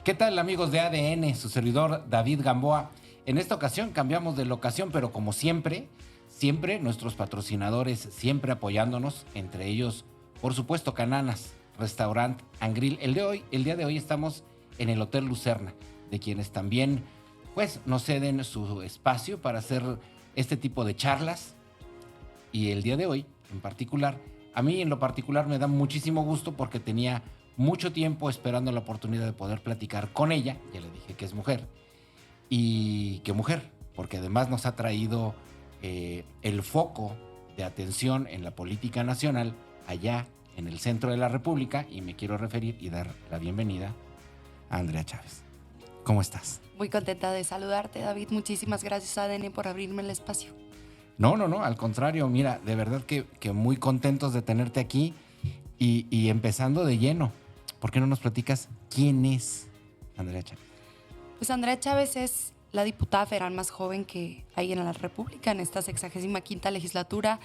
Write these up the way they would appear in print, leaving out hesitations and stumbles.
¿Qué tal, amigos de ADN? Su servidor David Gamboa. En esta ocasión cambiamos de locación, pero como siempre, nuestros patrocinadores siempre apoyándonos, entre ellos, por supuesto, Cananas, Restaurant and Grill. El día de hoy estamos en el Hotel Lucerna, de quienes también pues nos ceden su espacio para hacer este tipo de charlas. Y el día de hoy, en particular, a mí en lo particular me da muchísimo gusto porque tenía mucho tiempo esperando la oportunidad de poder platicar con ella. Ya le dije que es mujer. Y que mujer, porque además nos ha traído el foco de atención en la política nacional allá en el centro de la República, y me quiero referir y dar la bienvenida a Andrea Chávez. ¿Cómo estás? Muy contenta de saludarte, David. Muchísimas gracias, ADN, por abrirme el espacio. No, al contrario, mira, de verdad que muy contentos de tenerte aquí y empezando de lleno. ¿Por qué no nos platicas quién es Andrea Chávez? Pues Andrea Chávez es la diputada federal más joven que hay en la República en esta 65ª legislatura.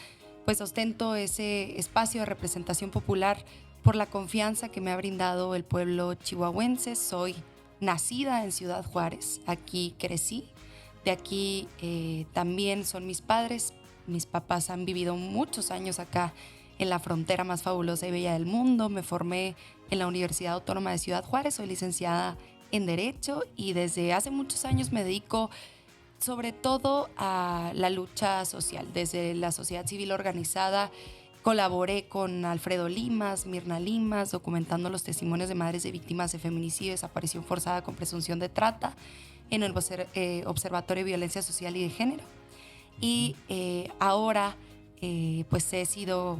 Pues ostento ese espacio de representación popular por la confianza que me ha brindado el pueblo chihuahuense. Soy nacida en Ciudad Juárez, aquí crecí. De aquí también son mis padres. Mis papás han vivido muchos años acá en la frontera más fabulosa y bella del mundo. Me formé en la Universidad Autónoma de Ciudad Juárez. Soy licenciada en Derecho y desde hace muchos años me dedico sobre todo a la lucha social. Desde la sociedad civil organizada colaboré con Alfredo Limas, Mirna Limas, documentando los testimonios de madres de víctimas de feminicidio y desaparición forzada con presunción de trata en el Observatorio de Violencia Social y de Género. Y ahora pues he sido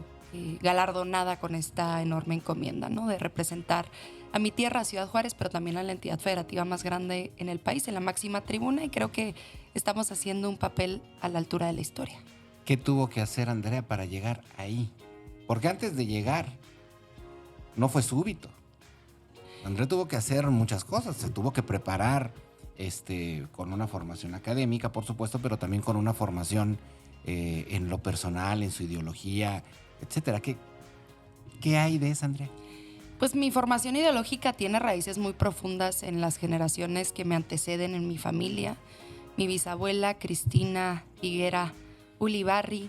galardonada con esta enorme encomienda, ¿no? De representar a mi tierra, a Ciudad Juárez, pero también a la entidad federativa más grande en el país, en la máxima tribuna, y creo que estamos haciendo un papel a la altura de la historia. ¿Qué tuvo que hacer Andrea para llegar ahí? Porque antes de llegar no fue súbito. Andrea tuvo que hacer muchas cosas, se tuvo que preparar con una formación académica, por supuesto, pero también con una formación en lo personal, en su ideología, etcétera. ¿Qué hay de esa, Andrea? Pues mi formación ideológica tiene raíces muy profundas en las generaciones que me anteceden en mi familia. Mi bisabuela Cristina Olivarri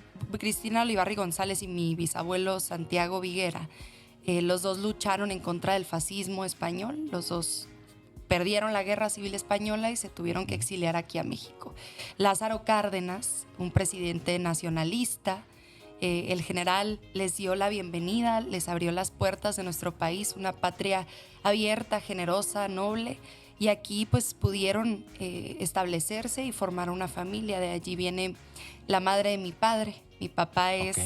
González y mi bisabuelo Santiago Viguera, los dos lucharon en contra del fascismo español. Los dos perdieron la Guerra Civil Española y se tuvieron que exiliar aquí a México. Lázaro Cárdenas, un presidente nacionalista, el general les dio la bienvenida, les abrió las puertas de nuestro país, una patria abierta, generosa, noble, y aquí pues pudieron establecerse y formar una familia. De allí viene la madre de mi padre. Mi papá es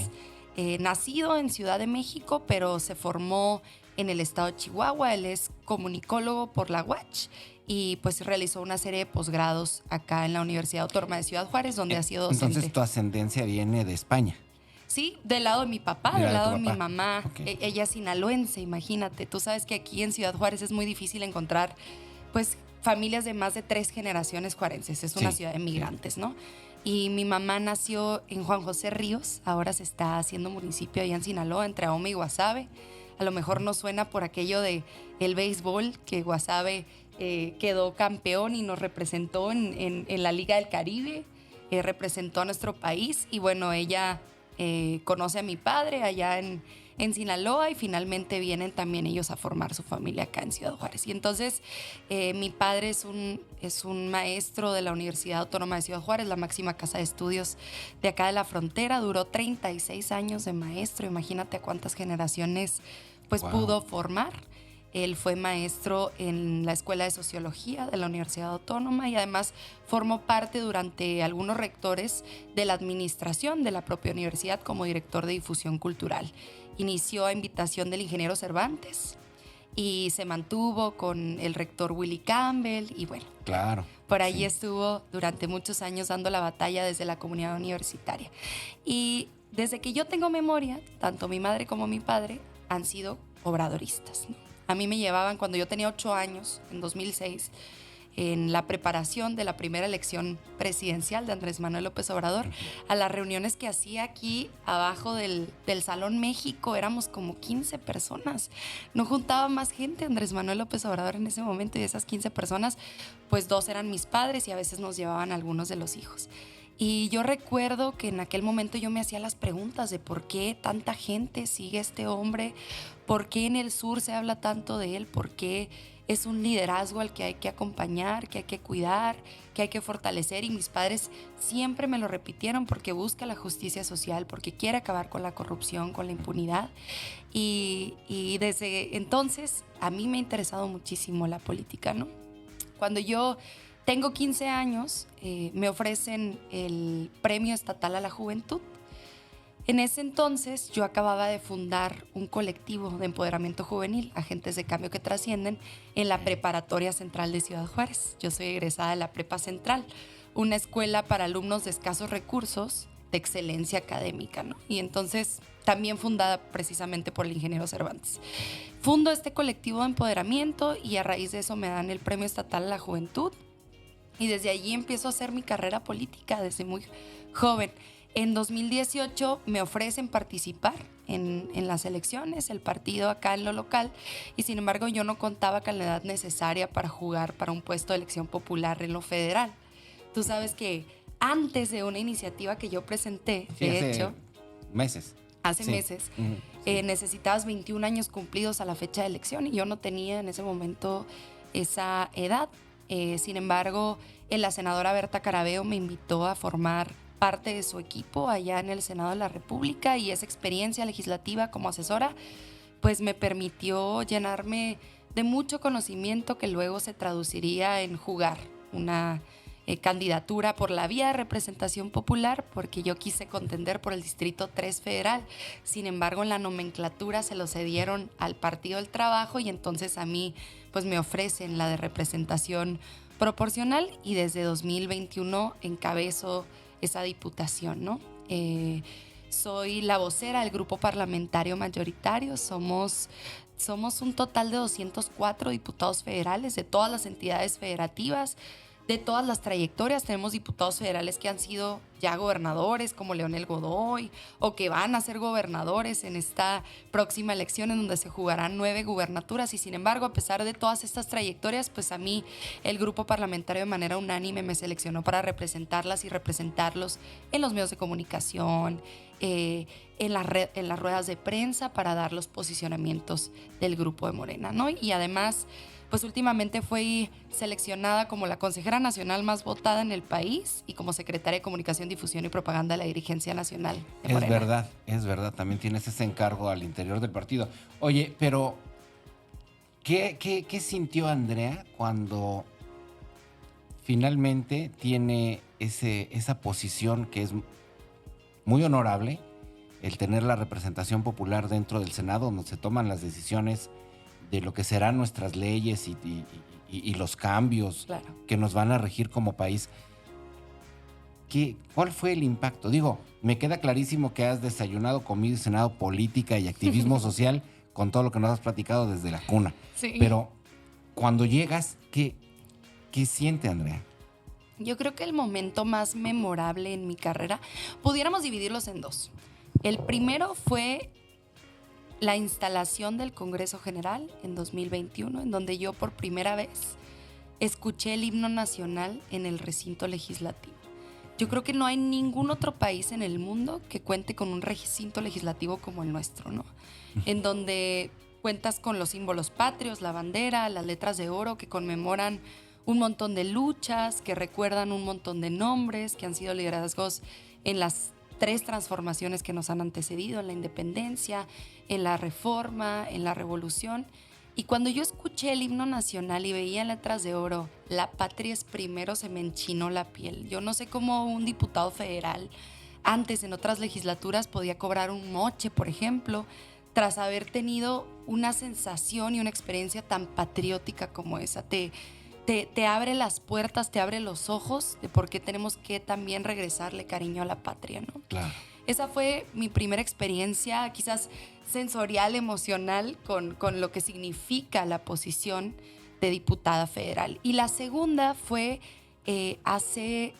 nacido en Ciudad de México, pero se formó en el estado de Chihuahua. Él es comunicólogo por la UACH y pues realizó una serie de posgrados acá en la Universidad Autónoma de Ciudad Juárez, donde ha sido docente. Entonces tu ascendencia viene de España. Sí, del lado de mi papá, del lado de mi mamá. Okay. Ella es sinaloense, imagínate. Tú sabes que aquí en Ciudad Juárez es muy difícil encontrar pues familias de más de 3 generaciones juarenses. Es una ciudad de migrantes, ¿no? Y mi mamá nació en Juan José Ríos. Ahora se está haciendo municipio allá en Sinaloa, entre Ahome y Guasave. A lo mejor nos suena por aquello de el béisbol, que Guasave quedó campeón y nos representó en la Liga del Caribe. Representó a nuestro país y bueno, ella conoce a mi padre allá en Sinaloa y finalmente vienen también ellos a formar su familia acá en Ciudad Juárez. Y entonces mi padre es un maestro de la Universidad Autónoma de Ciudad Juárez, la máxima casa de estudios de acá de la frontera. Duró 36 años de maestro, imagínate a cuántas generaciones pues pudo formar. Él fue maestro en la Escuela de Sociología de la Universidad Autónoma y además formó parte durante algunos rectores de la administración de la propia universidad como director de difusión cultural. Inició a invitación del ingeniero Cervantes y se mantuvo con el rector Willy Campbell y bueno, claro, por ahí estuvo durante muchos años dando la batalla desde la comunidad universitaria. Y desde que yo tengo memoria, tanto mi madre como mi padre han sido obradoristas, ¿no? A mí me llevaban cuando yo tenía 8 años, en 2006, en la preparación de la primera elección presidencial de Andrés Manuel López Obrador, a las reuniones que hacía aquí abajo del Salón México. Éramos como 15 personas. No juntaba más gente Andrés Manuel López Obrador en ese momento, y de esas 15 personas, pues 2 eran mis padres y a veces nos llevaban algunos de los hijos. Y yo recuerdo que en aquel momento yo me hacía las preguntas de por qué tanta gente sigue a este hombre, por qué en el sur se habla tanto de él, por qué es un liderazgo al que hay que acompañar, que hay que cuidar, que hay que fortalecer. Y mis padres siempre me lo repitieron, porque busca la justicia social, porque quiere acabar con la corrupción, con la impunidad. Y desde entonces a mí me ha interesado muchísimo la política, ¿no? Cuando yo tengo 15 años, me ofrecen el Premio Estatal a la Juventud. En ese entonces yo acababa de fundar un colectivo de empoderamiento juvenil, Agentes de Cambio que Trascienden, en la Preparatoria Central de Ciudad Juárez. Yo soy egresada de la Prepa Central, una escuela para alumnos de escasos recursos, de excelencia académica, ¿no? Y entonces también fundada precisamente por el ingeniero Cervantes. Fundo este colectivo de empoderamiento y a raíz de eso me dan el Premio Estatal a la Juventud. Y desde allí empiezo a hacer mi carrera política desde muy joven. En 2018 me ofrecen participar en las elecciones, el partido acá en lo local, y sin embargo yo no contaba con la edad necesaria para jugar para un puesto de elección popular en lo federal. Tú sabes que antes de una iniciativa que yo presenté, Sí, de hace hecho, meses. hace Sí. meses, Sí. necesitabas 21 años cumplidos a la fecha de elección, y yo no tenía en ese momento esa edad. Sin embargo, la senadora Berta Carabeo me invitó a formar parte de su equipo allá en el Senado de la República, y esa experiencia legislativa como asesora pues me permitió llenarme de mucho conocimiento que luego se traduciría en jugar una candidatura por la vía de representación popular, porque yo quise contender por el Distrito 3 Federal. Sin embargo, en la nomenclatura se lo cedieron al Partido del Trabajo, y entonces a mí pues me ofrecen la de representación proporcional, y desde 2021 encabezo esa diputación, ¿no? Soy la vocera del grupo parlamentario mayoritario. Somos un total de 204 diputados federales de todas las entidades federativas, de todas las trayectorias. Tenemos diputados federales que han sido ya gobernadores, como Leonel Godoy, o que van a ser gobernadores en esta próxima elección, en donde se jugarán 9 gubernaturas. Y sin embargo, a pesar de todas estas trayectorias, pues a mí el grupo parlamentario de manera unánime me seleccionó para representarlas y representarlos en los medios de comunicación, en las ruedas de prensa, para dar los posicionamientos del grupo de Morena, ¿no? Y además, pues últimamente fui seleccionada como la consejera nacional más votada en el país y como secretaria de Comunicación, Difusión y Propaganda de la Dirigencia Nacional de Morena. Es verdad, también tienes ese encargo al interior del partido. Oye, pero ¿qué sintió Andrea cuando finalmente tiene esa posición que es muy honorable, el tener la representación popular dentro del Senado, donde se toman las decisiones de lo que serán nuestras leyes y los cambios, claro, que nos van a regir como país? ¿Cuál fue el impacto? Digo, me queda clarísimo que has desayunado, comido y cenado política y activismo social con todo lo que nos has platicado desde la cuna. Sí. Pero cuando llegas, ¿qué siente Andrea? Yo creo que el momento más memorable en mi carrera, pudiéramos dividirlos en 2. El primero fue la instalación del Congreso General en 2021, en donde yo por primera vez escuché el himno nacional en el recinto legislativo. Yo creo que no hay ningún otro país en el mundo que cuente con un recinto legislativo como el nuestro, ¿no? En donde cuentas con los símbolos patrios, la bandera, las letras de oro que conmemoran un montón de luchas, que recuerdan un montón de nombres, que han sido liderazgos en las 3 transformaciones que nos han antecedido, en la independencia, en la reforma, en la revolución. Y cuando yo escuché el himno nacional y veía en letras de oro, la patria es primero, se me enchinó la piel. Yo no sé cómo un diputado federal antes, en otras legislaturas, podía cobrar un moche, por ejemplo, tras haber tenido una sensación y una experiencia tan patriótica como esa. Te abre las puertas, te abre los ojos de por qué tenemos que también regresarle cariño a la patria, ¿no? Claro. Esa fue mi primera experiencia, quizás sensorial, emocional, con lo que significa la posición de diputada federal. Y la segunda fue hace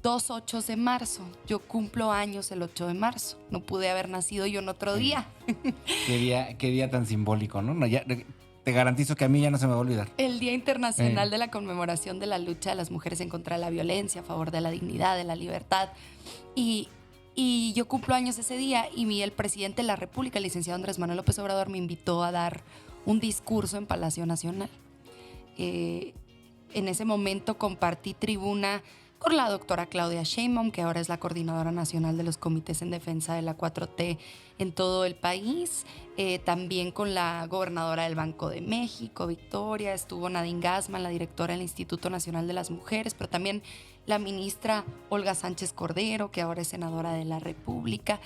8 de marzo. Yo cumplo años el 8 de marzo. No pude haber nacido yo en otro día. Qué día tan simbólico, ¿no? Ya, te garantizo que a mí ya no se me va a olvidar. El Día Internacional de la Conmemoración de la Lucha de las Mujeres en contra de la Violencia, a favor de la dignidad, de la libertad. Y yo cumplo años ese día y el presidente de la República, el licenciado Andrés Manuel López Obrador, me invitó a dar un discurso en Palacio Nacional. En ese momento compartí tribuna con la doctora Claudia Sheinbaum, que ahora es la coordinadora nacional de los comités en defensa de la 4T en todo el país. También con la gobernadora del Banco de México, Victoria. Estuvo Nadine Gassman, la directora del Instituto Nacional de las Mujeres, pero también la ministra Olga Sánchez Cordero, que ahora es senadora de la República.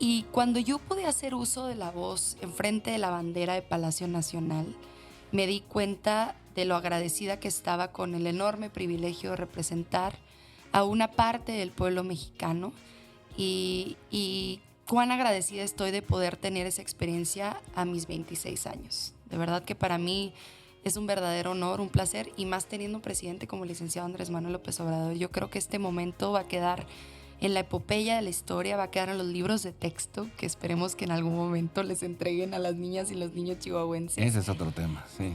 Y cuando yo pude hacer uso de la voz enfrente de la bandera de Palacio Nacional, me di cuenta de lo agradecida que estaba con el enorme privilegio de representar a una parte del pueblo mexicano y cuán agradecida estoy de poder tener esa experiencia a mis 26 años. De verdad que para mí es un verdadero honor, un placer, y más teniendo un presidente como el licenciado Andrés Manuel López Obrador. Yo creo que este momento va a quedar en la epopeya de la historia, va a quedar en los libros de texto que esperemos que en algún momento les entreguen a las niñas y los niños chihuahuenses. Ese es otro tema, sí.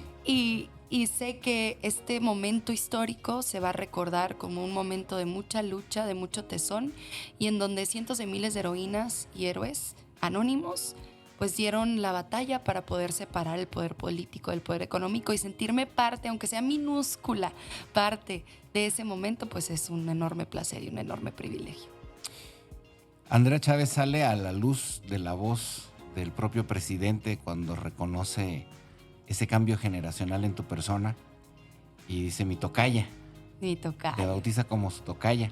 Y sé que este momento histórico se va a recordar como un momento de mucha lucha, de mucho tesón, y en donde cientos de miles de heroínas y héroes anónimos pues dieron la batalla para poder separar el poder político del poder económico, y sentirme parte, aunque sea minúscula parte de ese momento, pues es un enorme placer y un enorme privilegio. Andrea Chávez sale a la luz de la voz del propio presidente cuando reconoce ese cambio generacional en tu persona y dice mi tocaya. Mi tocaya. Te bautiza como su tocaya.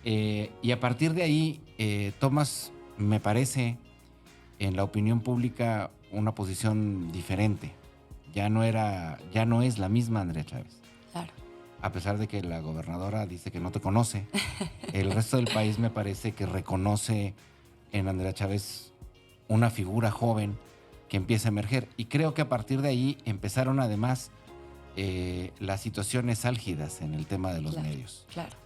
Y a partir de ahí tomas, me parece, en la opinión pública una posición diferente. Ya no es la misma Andrea Chávez. Claro. A pesar de que la gobernadora dice que no te conoce, el resto del país me parece que reconoce en Andrea Chávez una figura joven que empieza a emerger. Y creo que a partir de ahí empezaron además las situaciones álgidas en el tema de los medios. Claro.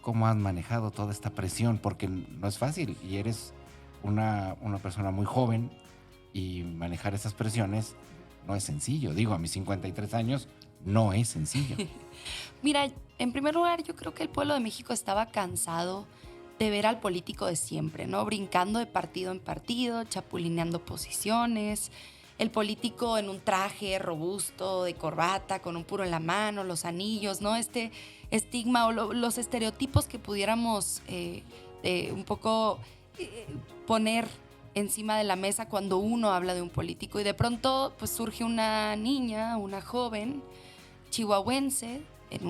¿Cómo has manejado toda esta presión? Porque no es fácil y eres una persona muy joven y manejar esas presiones no es sencillo. Digo, a mis 53 años no es sencillo. Mira, en primer lugar, yo creo que el pueblo de México estaba cansado de ver al político de siempre, ¿no? Brincando de partido en partido, chapulineando posiciones, el político en un traje robusto, de corbata, con un puro en la mano, los anillos, ¿no? Este estigma o los estereotipos que pudiéramos un poco poner encima de la mesa cuando uno habla de un político. Y de pronto pues surge una niña, una joven chihuahuense en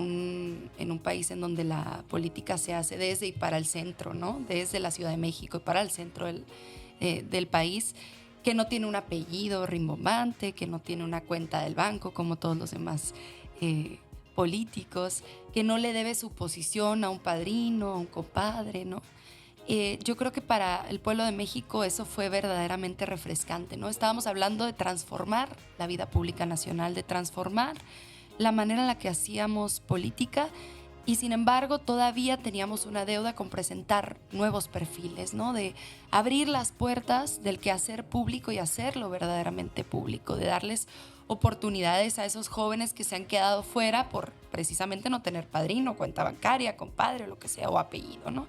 un país en donde la política se hace desde y para el centro, ¿no? Desde la Ciudad de México y para el centro del país, que no tiene un apellido rimbombante, que no tiene una cuenta del banco como todos los demás políticos, que no le debe su posición a un padrino, a un compadre, ¿no? Yo creo que para el pueblo de México eso fue verdaderamente refrescante, ¿no? Estábamos hablando de transformar la vida pública nacional, de transformar la manera en la que hacíamos política, y sin embargo todavía teníamos una deuda con presentar nuevos perfiles, ¿no? De abrir las puertas del quehacer público y hacerlo verdaderamente público, de darles oportunidades a esos jóvenes que se han quedado fuera por precisamente no tener padrino, cuenta bancaria, compadre, o lo que sea, o apellido, ¿no?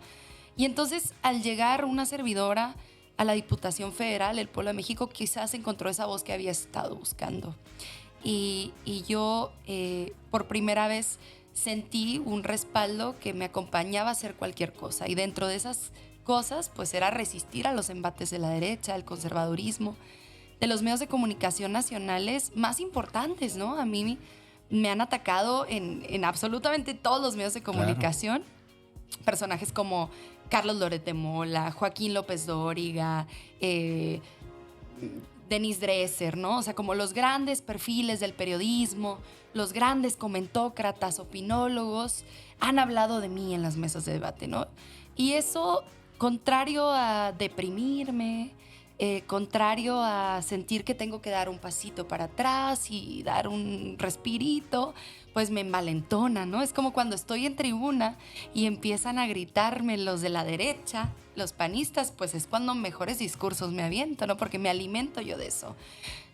Y entonces, al llegar una servidora a la Diputación Federal, el pueblo de México quizás encontró esa voz que había estado buscando. Y yo, por primera vez, sentí un respaldo que me acompañaba a hacer cualquier cosa. Y dentro de esas cosas, pues era resistir a los embates de la derecha, al conservadurismo, de los medios de comunicación nacionales más importantes, ¿no? A mí me han atacado en absolutamente todos los medios de comunicación. Claro. Personajes como Carlos Loret de Mola, Joaquín López Dóriga, Denise Dresser, ¿no? O sea, como los grandes perfiles del periodismo, los grandes comentócratas, opinólogos, han hablado de mí en las mesas de debate, ¿no? Y eso, contrario a deprimirme, contrario a sentir que tengo que dar un pasito para atrás y dar un respirito, pues me envalentona, ¿no? Es como cuando estoy en tribuna y empiezan a gritarme los de la derecha, los panistas, pues es cuando mejores discursos me aviento, ¿no? Porque me alimento yo de eso.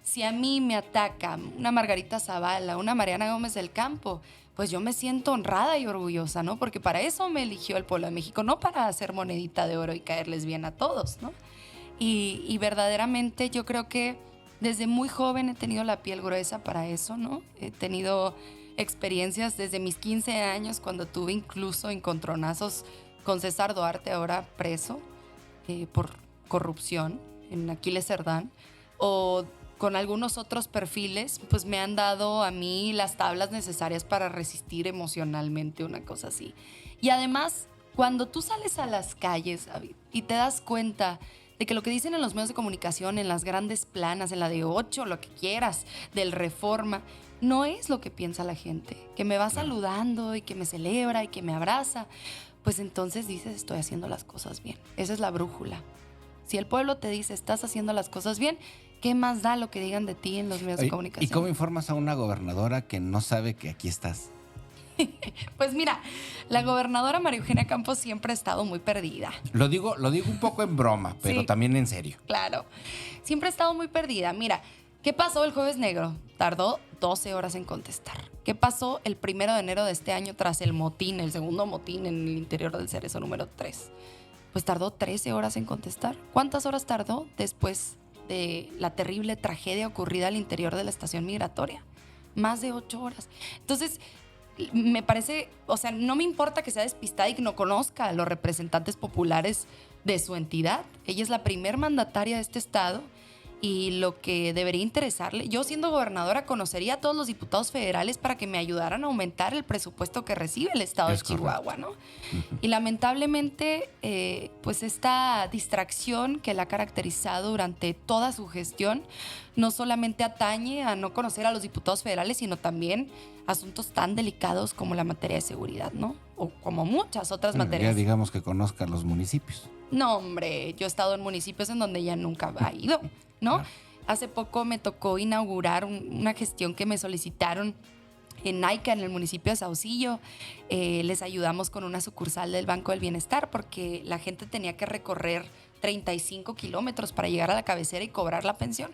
Si a mí me ataca una Margarita Zavala, una Mariana Gómez del Campo, pues yo me siento honrada y orgullosa, ¿no? Porque para eso me eligió el pueblo de México, no para hacer monedita de oro y caerles bien a todos, ¿no? Y verdaderamente yo creo que desde muy joven he tenido la piel gruesa para eso, ¿no? He tenido experiencias desde mis 15 años, cuando tuve incluso encontronazos con César Duarte, ahora preso por corrupción en Aquiles Cerdán, o con algunos otros perfiles, pues me han dado a mí las tablas necesarias para resistir emocionalmente una cosa así. Y además, cuando tú sales a las calles, David, y te das cuenta de que lo que dicen en los medios de comunicación, en las grandes planas, en la de 8, lo que quieras, del Reforma, no es lo que piensa la gente, que me va saludando y que me celebra y que me abraza, pues entonces dices, estoy haciendo las cosas bien. Esa es la brújula. Si el pueblo te dice, estás haciendo las cosas bien, ¿qué más da lo que digan de ti en los medios de comunicación? ¿Y cómo informas a una gobernadora que no sabe que aquí estás? Pues mira, la gobernadora María Eugenia Campos siempre ha estado muy perdida. Lo digo un poco en broma, pero Sí, también en serio. claro, siempre ha estado muy perdida. Mira, ¿qué pasó el Jueves Negro? Tardó 12 horas en contestar. ¿Qué pasó el 1 de enero de este año tras el motín, el segundo motín en el interior del Cerezo número 3? Pues tardó 13 horas en contestar. ¿Cuántas horas tardó después de la terrible tragedia ocurrida al interior de la estación migratoria? Más de 8 horas. Entonces, me parece, o sea, no me importa que sea despistada y que no conozca a los representantes populares de su entidad. Ella es la primer mandataria de este estado y lo que debería interesarle, yo siendo gobernadora conocería a todos los diputados federales para que me ayudaran a aumentar el presupuesto que recibe el estado de Chihuahua, ¿no? Y lamentablemente, pues esta distracción que la ha caracterizado durante toda su gestión no solamente atañe a no conocer a los diputados federales, sino también asuntos tan delicados como la materia de seguridad, ¿no? O como muchas otras materias. Ya digamos que conozca los municipios. No, hombre, yo he estado en municipios en donde ella nunca ha ido, ¿no? Claro. Hace poco me tocó inaugurar una gestión que me solicitaron en Naica, en el municipio de Saucillo. Les ayudamos con una sucursal del Banco del Bienestar porque la gente tenía que recorrer 35 kilómetros para llegar a la cabecera y cobrar la pensión.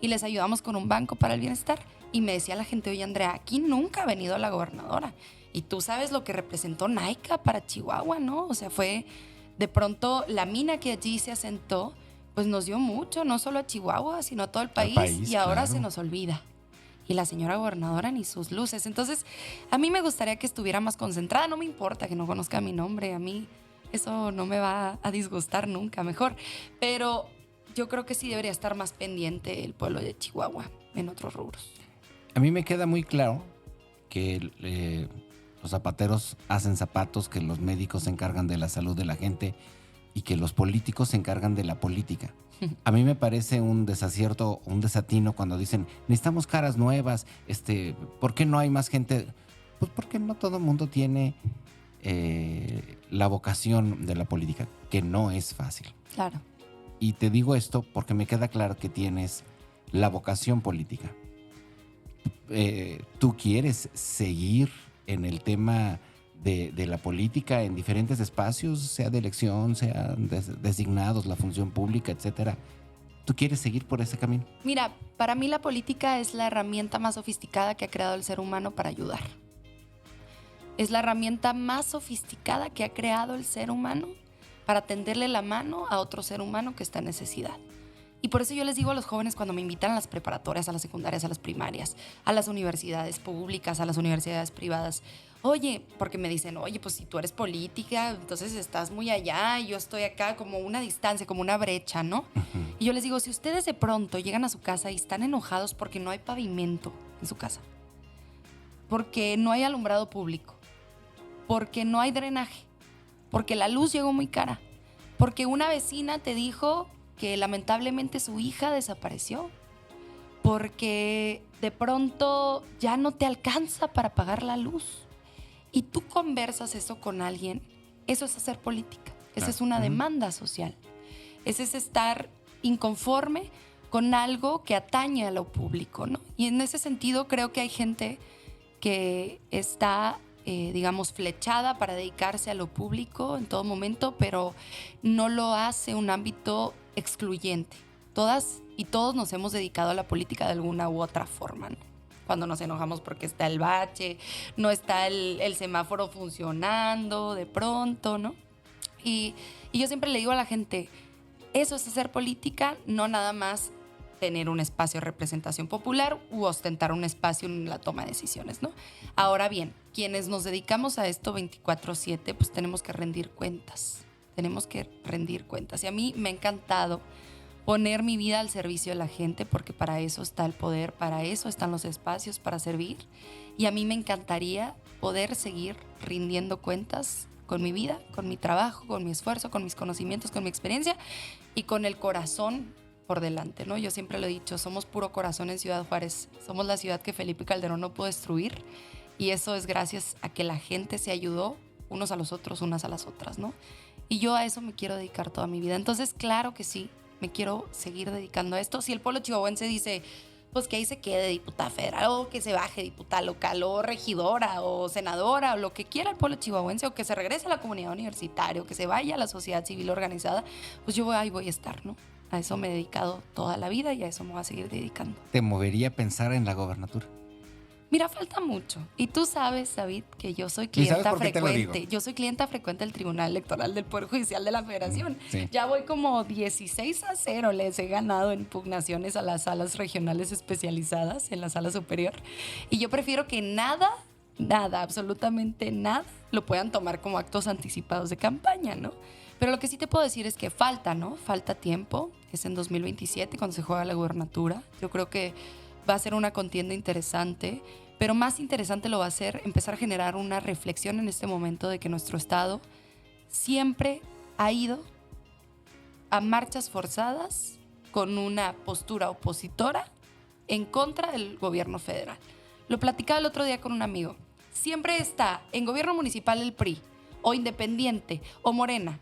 Y les ayudamos con un banco para el bienestar. Y me decía la gente, oye, Andrea, aquí nunca ha venido la gobernadora. Y tú sabes lo que representó Naica para Chihuahua, ¿no? O sea, fue de pronto la mina que allí se asentó, pues nos dio mucho, no solo a Chihuahua, sino a todo el país. Y ahora claro, se nos olvida. Y la señora gobernadora ni sus luces. Entonces, a mí me gustaría que estuviera más concentrada. No me importa que no conozca mi nombre. A mí eso no me va a disgustar nunca, mejor. Pero yo creo que sí debería estar más pendiente el pueblo de Chihuahua en otros rubros. A mí me queda muy claro que los zapateros hacen zapatos, que los médicos se encargan de la salud de la gente y que los políticos se encargan de la política. A mí me parece un desacierto, un desatino cuando dicen, necesitamos caras nuevas, ¿por qué no hay más gente? Pues porque no todo el mundo tiene la vocación de la política, que no es fácil. Claro. Y te digo esto porque me queda claro que tienes la vocación política. Tú quieres seguir en el tema de la política en diferentes espacios, sea de elección, sea designados, la función pública, etcétera. ¿Tú quieres seguir por ese camino? Mira, para mí la política es la herramienta más sofisticada que ha creado el ser humano para ayudar. Es la herramienta más sofisticada que ha creado el ser humano para tenderle la mano a otro ser humano que está en necesidad. Y por eso yo les digo a los jóvenes cuando me invitan a las preparatorias, a las secundarias, a las primarias, a las universidades públicas, a las universidades privadas, oye, porque me dicen, oye, pues si tú eres política, entonces estás muy allá y yo estoy acá, como una distancia, como una brecha, ¿no? Uh-huh. Y yo les digo, si ustedes de pronto llegan a su casa y están enojados porque no hay pavimento en su casa, porque no hay alumbrado público, porque no hay drenaje, porque la luz llegó muy cara, porque una vecina te dijo que lamentablemente su hija desapareció, porque de pronto ya no te alcanza para pagar la luz, y tú conversas eso con alguien, eso es hacer política, esa es una demanda social, ese es estar inconforme con algo que atañe a lo público, ¿no? Y en ese sentido creo que hay gente que está, digamos, flechada para dedicarse a lo público en todo momento, pero no lo hace un ámbito excluyente. Todas y todos nos hemos dedicado a la política de alguna u otra forma, ¿no? Cuando nos enojamos porque está el bache, no está el semáforo funcionando de pronto, ¿no? Y yo siempre le digo a la gente, eso es hacer política, no nada más tener un espacio de representación popular u ostentar un espacio en la toma de decisiones, ¿no? Ahora bien, quienes nos dedicamos a esto 24/7, pues tenemos que rendir cuentas. Tenemos que rendir cuentas. Y a mí me ha encantado poner mi vida al servicio de la gente, porque para eso está el poder, para eso están los espacios, para servir. Y a mí me encantaría poder seguir rindiendo cuentas con mi vida, con mi trabajo, con mi esfuerzo, con mis conocimientos, con mi experiencia y con el corazón por delante, ¿no? Yo siempre lo he dicho, somos puro corazón en Ciudad Juárez. Somos la ciudad que Felipe Calderón no pudo destruir, y eso es gracias a que la gente se ayudó unos a los otros, unas a las otras, ¿no? Y yo a eso me quiero dedicar toda mi vida. Entonces, claro que sí, me quiero seguir dedicando a esto. Si el pueblo chihuahuense dice, pues que ahí se quede diputada federal, o que se baje diputada local, o regidora, o senadora, o lo que quiera el pueblo chihuahuense, o que se regrese a la comunidad universitaria, o que se vaya a la sociedad civil organizada, pues yo ahí voy a estar, ¿no? A eso me he dedicado toda la vida y a eso me voy a seguir dedicando. ¿Te movería a pensar en la gobernatura? Mira, falta mucho. Y tú sabes, David, que yo soy clienta frecuente. Yo soy clienta frecuente del Tribunal Electoral del Poder Judicial de la Federación. Sí. Ya voy como 16-0. Les he ganado en impugnaciones a las salas regionales especializadas, en la sala superior. Y yo prefiero que nada, absolutamente nada, lo puedan tomar como actos anticipados de campaña, ¿no? Pero lo que sí te puedo decir es que falta, ¿no? Falta tiempo. Es en 2027 cuando se juega la gubernatura. Yo creo que va a ser una contienda interesante, pero más interesante lo va a ser empezar a generar una reflexión en este momento de que nuestro Estado siempre ha ido a marchas forzadas con una postura opositora en contra del gobierno federal. Lo platicaba el otro día con un amigo. Siempre está en gobierno municipal el PRI, o independiente, o Morena,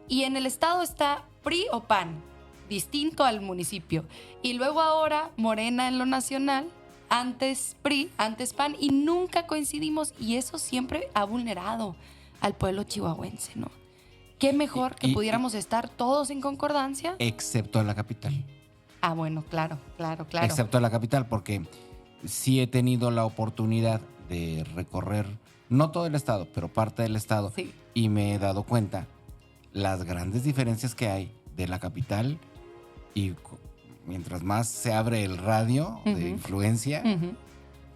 y en el Estado está PRI o PAN, distinto al municipio. Y luego ahora Morena en lo nacional, antes PRI, antes PAN, y nunca coincidimos. Y eso siempre ha vulnerado al pueblo chihuahuense, ¿no? Qué mejor que pudiéramos estar todos en concordancia. Excepto en la capital. Ah, bueno, claro. Excepto en la capital, porque sí he tenido la oportunidad de recorrer, no todo el estado, pero parte del estado. Sí. Y me he dado cuenta las grandes diferencias que hay de la capital, y mientras más se abre el radio de influencia,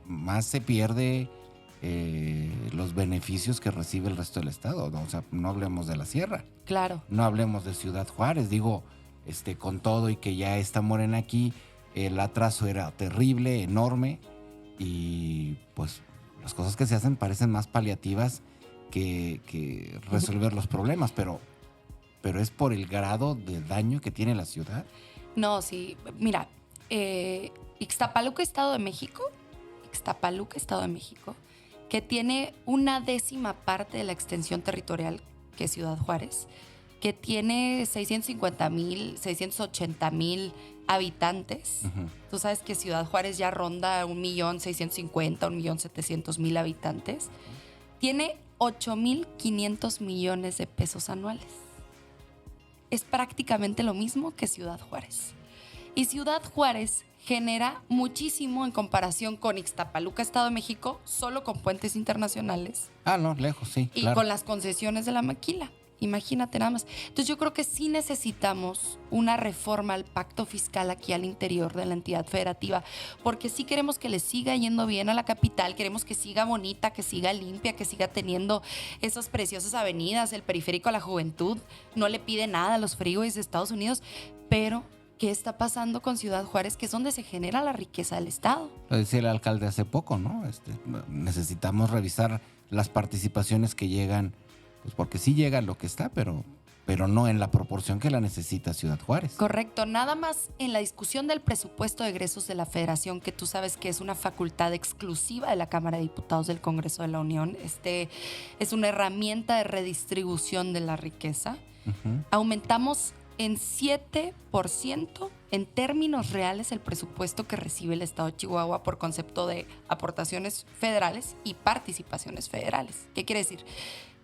más se pierde los beneficios que recibe el resto del estado, ¿no? O sea, no hablemos de la sierra. Claro. No hablemos de Ciudad Juárez. Digo, con todo y que ya está Morena aquí, el atraso era terrible, enorme, y pues las cosas que se hacen parecen más paliativas que resolver los problemas, pero es por el grado de daño que tiene la ciudad. No, sí. Mira, Ixtapaluca, Estado de México, que tiene 1/10 parte de la extensión territorial que Ciudad Juárez, que tiene 650,000, 680,000 habitantes. Tú sabes que Ciudad Juárez ya ronda 1,650,000, 1,700,000 habitantes. Tiene 8,500 millones de pesos anuales. Es prácticamente lo mismo que Ciudad Juárez. Y Ciudad Juárez genera muchísimo en comparación con Ixtapaluca, Estado de México, solo con puentes internacionales. Ah, no, lejos, sí. Y claro. con las concesiones de la maquila. Imagínate nada más. Entonces yo creo que sí necesitamos una reforma al pacto fiscal aquí al interior de la entidad federativa, porque sí queremos que le siga yendo bien a la capital, queremos que siga bonita, que siga limpia, que siga teniendo esas preciosas avenidas, el periférico a la juventud, no le pide nada a los freeways de Estados Unidos, pero ¿qué está pasando con Ciudad Juárez, que es donde se genera la riqueza del Estado? Lo decía el alcalde hace poco, ¿no? Necesitamos revisar las participaciones que llegan, pues porque sí llega lo que está, pero no en la proporción que la necesita Ciudad Juárez. Correcto. Nada más en la discusión del presupuesto de egresos de la Federación, que tú sabes que es una facultad exclusiva de la Cámara de Diputados del Congreso de la Unión. Es una herramienta de redistribución de la riqueza. Aumentamos en 7% en términos reales el presupuesto que recibe el Estado de Chihuahua por concepto de aportaciones federales y participaciones federales. ¿Qué quiere decir?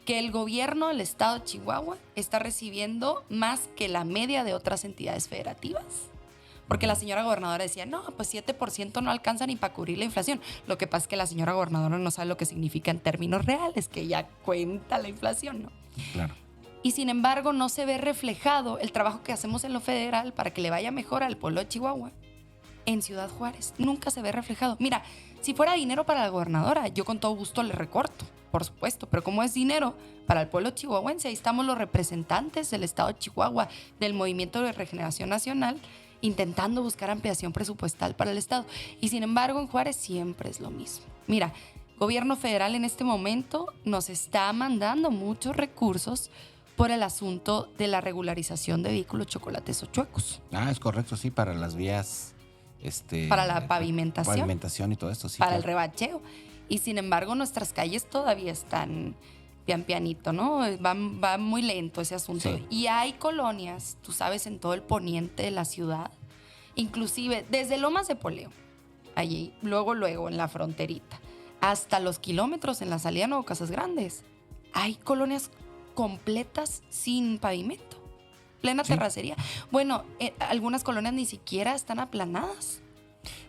Que el gobierno del Estado de Chihuahua está recibiendo más que la media de otras entidades federativas. Porque la señora gobernadora decía, no, pues 7% no alcanza ni para cubrir la inflación. Lo que pasa es que la señora gobernadora no sabe lo que significa en términos reales, que ella cuenta la inflación, ¿no? Claro. Y sin embargo no se ve reflejado el trabajo que hacemos en lo federal para que le vaya mejor al pueblo de Chihuahua en Ciudad Juárez. Nunca se ve reflejado. Mira, si fuera dinero para la gobernadora, yo con todo gusto le recorto, por supuesto, pero como es dinero para el pueblo chihuahuense, ahí estamos los representantes del Estado de Chihuahua, del Movimiento de Regeneración Nacional, intentando buscar ampliación presupuestal para el Estado. Y sin embargo, en Juárez siempre es lo mismo. Mira, gobierno federal en este momento nos está mandando muchos recursos por el asunto de la regularización de vehículos chocolates o chuecos. Es correcto, sí, para las vías. Para la pavimentación. Pavimentación y todo esto, sí. Para claro. el rebacheo. Y sin embargo, nuestras calles todavía están pianito, ¿no? Va muy lento ese asunto. Sí. Y hay colonias, tú sabes, en todo el poniente de la ciudad, inclusive desde Lomas de Poleo, allí, luego en la fronterita, hasta los kilómetros en la salida a Nuevo Casas Grandes, hay colonias completas sin pavimento, plena terracería. Bueno, algunas colonias ni siquiera están aplanadas.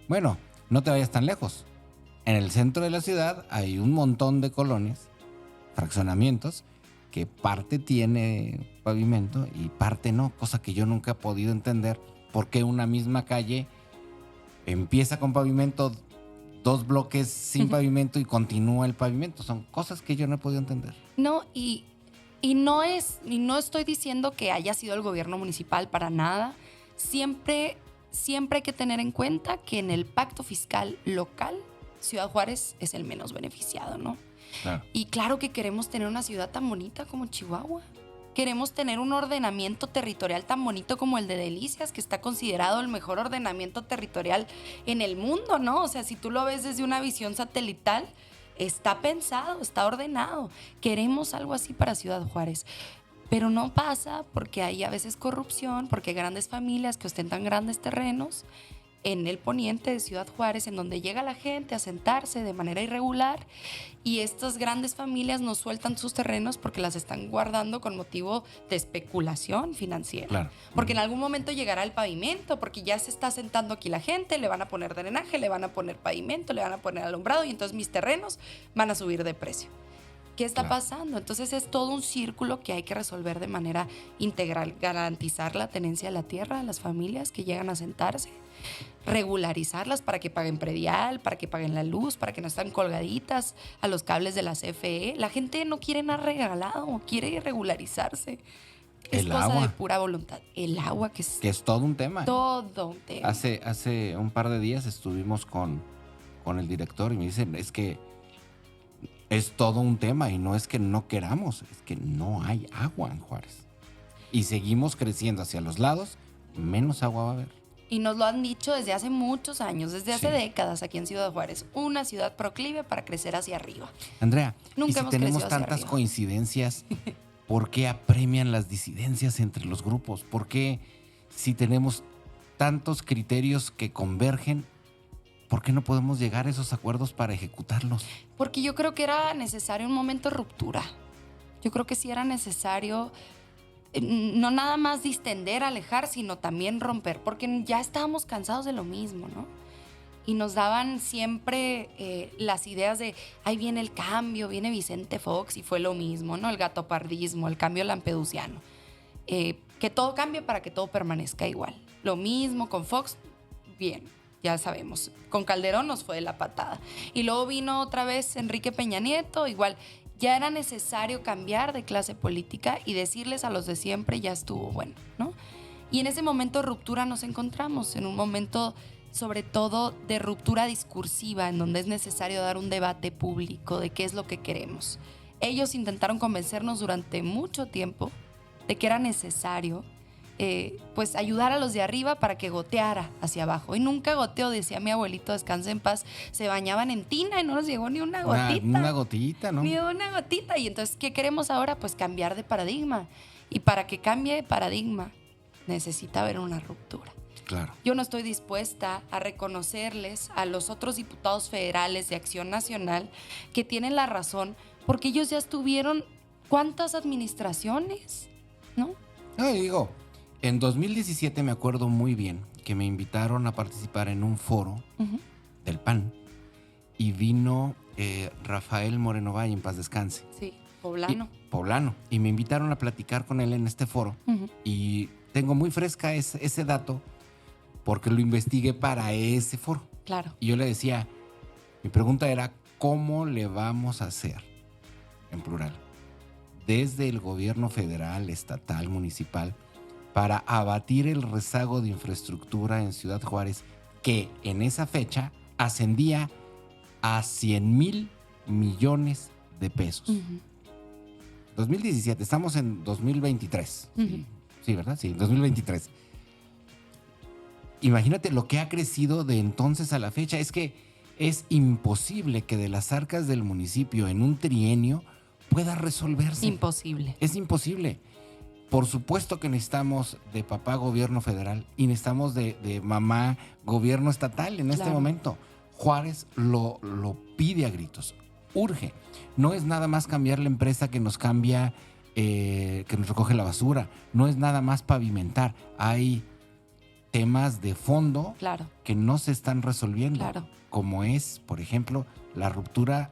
Bueno, no te vayas tan lejos. En el centro de la ciudad hay un montón de colonias, fraccionamientos, que parte tiene pavimento y parte no, cosa que yo nunca he podido entender por qué una misma calle empieza con pavimento, 2 bloques sin pavimento y continúa el pavimento. Son cosas que yo no he podido entender. No, y no estoy diciendo que haya sido el gobierno municipal para nada. Siempre hay que tener en cuenta que en el pacto fiscal local, Ciudad Juárez es el menos beneficiado, ¿no? Claro. Y claro que queremos tener una ciudad tan bonita como Chihuahua. Queremos tener un ordenamiento territorial tan bonito como el de Delicias, que está considerado el mejor ordenamiento territorial en el mundo, ¿no? O sea, si tú lo ves desde una visión satelital, está pensado, está ordenado. Queremos algo así para Ciudad Juárez. Pero no pasa porque hay a veces corrupción, porque hay grandes familias que ostentan grandes terrenos en el poniente de Ciudad Juárez, en donde llega la gente a sentarse de manera irregular y estas grandes familias no sueltan sus terrenos porque las están guardando con motivo de especulación financiera. Claro. Porque en algún momento llegará el pavimento, porque ya se está sentando aquí la gente, le van a poner drenaje, le van a poner pavimento, le van a poner alumbrado y entonces mis terrenos van a subir de precio. ¿Qué está pasando? Entonces es todo un círculo que hay que resolver de manera integral, garantizar la tenencia de la tierra a las familias que llegan a sentarse, regularizarlas para que paguen predial, para que paguen la luz, para que no estén colgaditas a los cables de la CFE. La gente no quiere nada regalado, quiere regularizarse. Es El cosa agua. de pura voluntad. El agua que es todo un tema. todo un tema. Hace un par de días estuvimos con el director y me dicen, es que es todo un tema y no es que no queramos, es que no hay agua en Juárez. Y seguimos creciendo hacia los lados, menos agua va a haber. Y nos lo han dicho desde hace muchos años, desde hace Sí. décadas aquí en Ciudad Juárez. Una ciudad proclive para crecer hacia arriba. Andrea, Nunca y si hemos tenemos crecido hacia tantas arriba. coincidencias, ¿por qué apremian las disidencias entre los grupos? ¿Por qué si tenemos tantos criterios que convergen, por qué no podemos llegar a esos acuerdos para ejecutarlos? Porque yo creo que era necesario un momento de ruptura. Yo creo que sí era necesario no nada más distender, alejar, sino también romper, porque ya estábamos cansados de lo mismo, ¿no? Y nos daban siempre las ideas de, ahí viene el cambio, viene Vicente Fox y fue lo mismo, ¿no? El gatopardismo, el cambio lampedusiano. Que todo cambie para que todo permanezca igual. Lo mismo con Fox, bien, ya sabemos. Con Calderón nos fue de la patada. Y luego vino otra vez Enrique Peña Nieto, igual. Ya era necesario cambiar de clase política y decirles a los de siempre, ya estuvo bueno, ¿no? Y en ese momento de ruptura nos encontramos, en un momento sobre todo de ruptura discursiva, en donde es necesario dar un debate público de qué es lo que queremos. Ellos intentaron convencernos durante mucho tiempo de que era necesario pues ayudar a los de arriba para que goteara hacia abajo. Y nunca goteó, decía mi abuelito, descanse en paz. Se bañaban en tina y no nos llegó ni una gotita. Una gotita, ¿no? Ni una gotita. Y entonces, ¿qué queremos ahora? Pues cambiar de paradigma. Y para que cambie de paradigma, necesita haber una ruptura. Claro. Yo no estoy dispuesta a reconocerles a los otros diputados federales de Acción Nacional que tienen la razón, porque ellos ya estuvieron, ¿cuántas administraciones? ¿No? No, digo, en 2017 me acuerdo muy bien que me invitaron a participar en un foro del PAN y vino Rafael Moreno Valle, en paz descanse. Sí, poblano. Poblano. Y me invitaron a platicar con él en este foro y tengo muy fresca ese dato porque lo investigué para ese foro. Claro. Y yo le decía, mi pregunta era, ¿cómo le vamos a hacer, en plural, desde el gobierno federal, estatal, municipal, para abatir el rezago de infraestructura en Ciudad Juárez, que en esa fecha ascendía a 100,000 millones de pesos? 2017, estamos en 2023. Sí, ¿verdad? Sí, 2023. Imagínate lo que ha crecido de entonces a la fecha. Es que es imposible que de las arcas del municipio en un trienio pueda resolverse. Imposible. Es imposible. Por supuesto que necesitamos de papá gobierno federal y necesitamos de mamá gobierno estatal en este momento. Juárez lo pide a gritos. Urge. No es nada más cambiar la empresa que nos cambia, que nos recoge la basura. No es nada más pavimentar. Hay temas de fondo que no se están resolviendo, como es, por ejemplo, la ruptura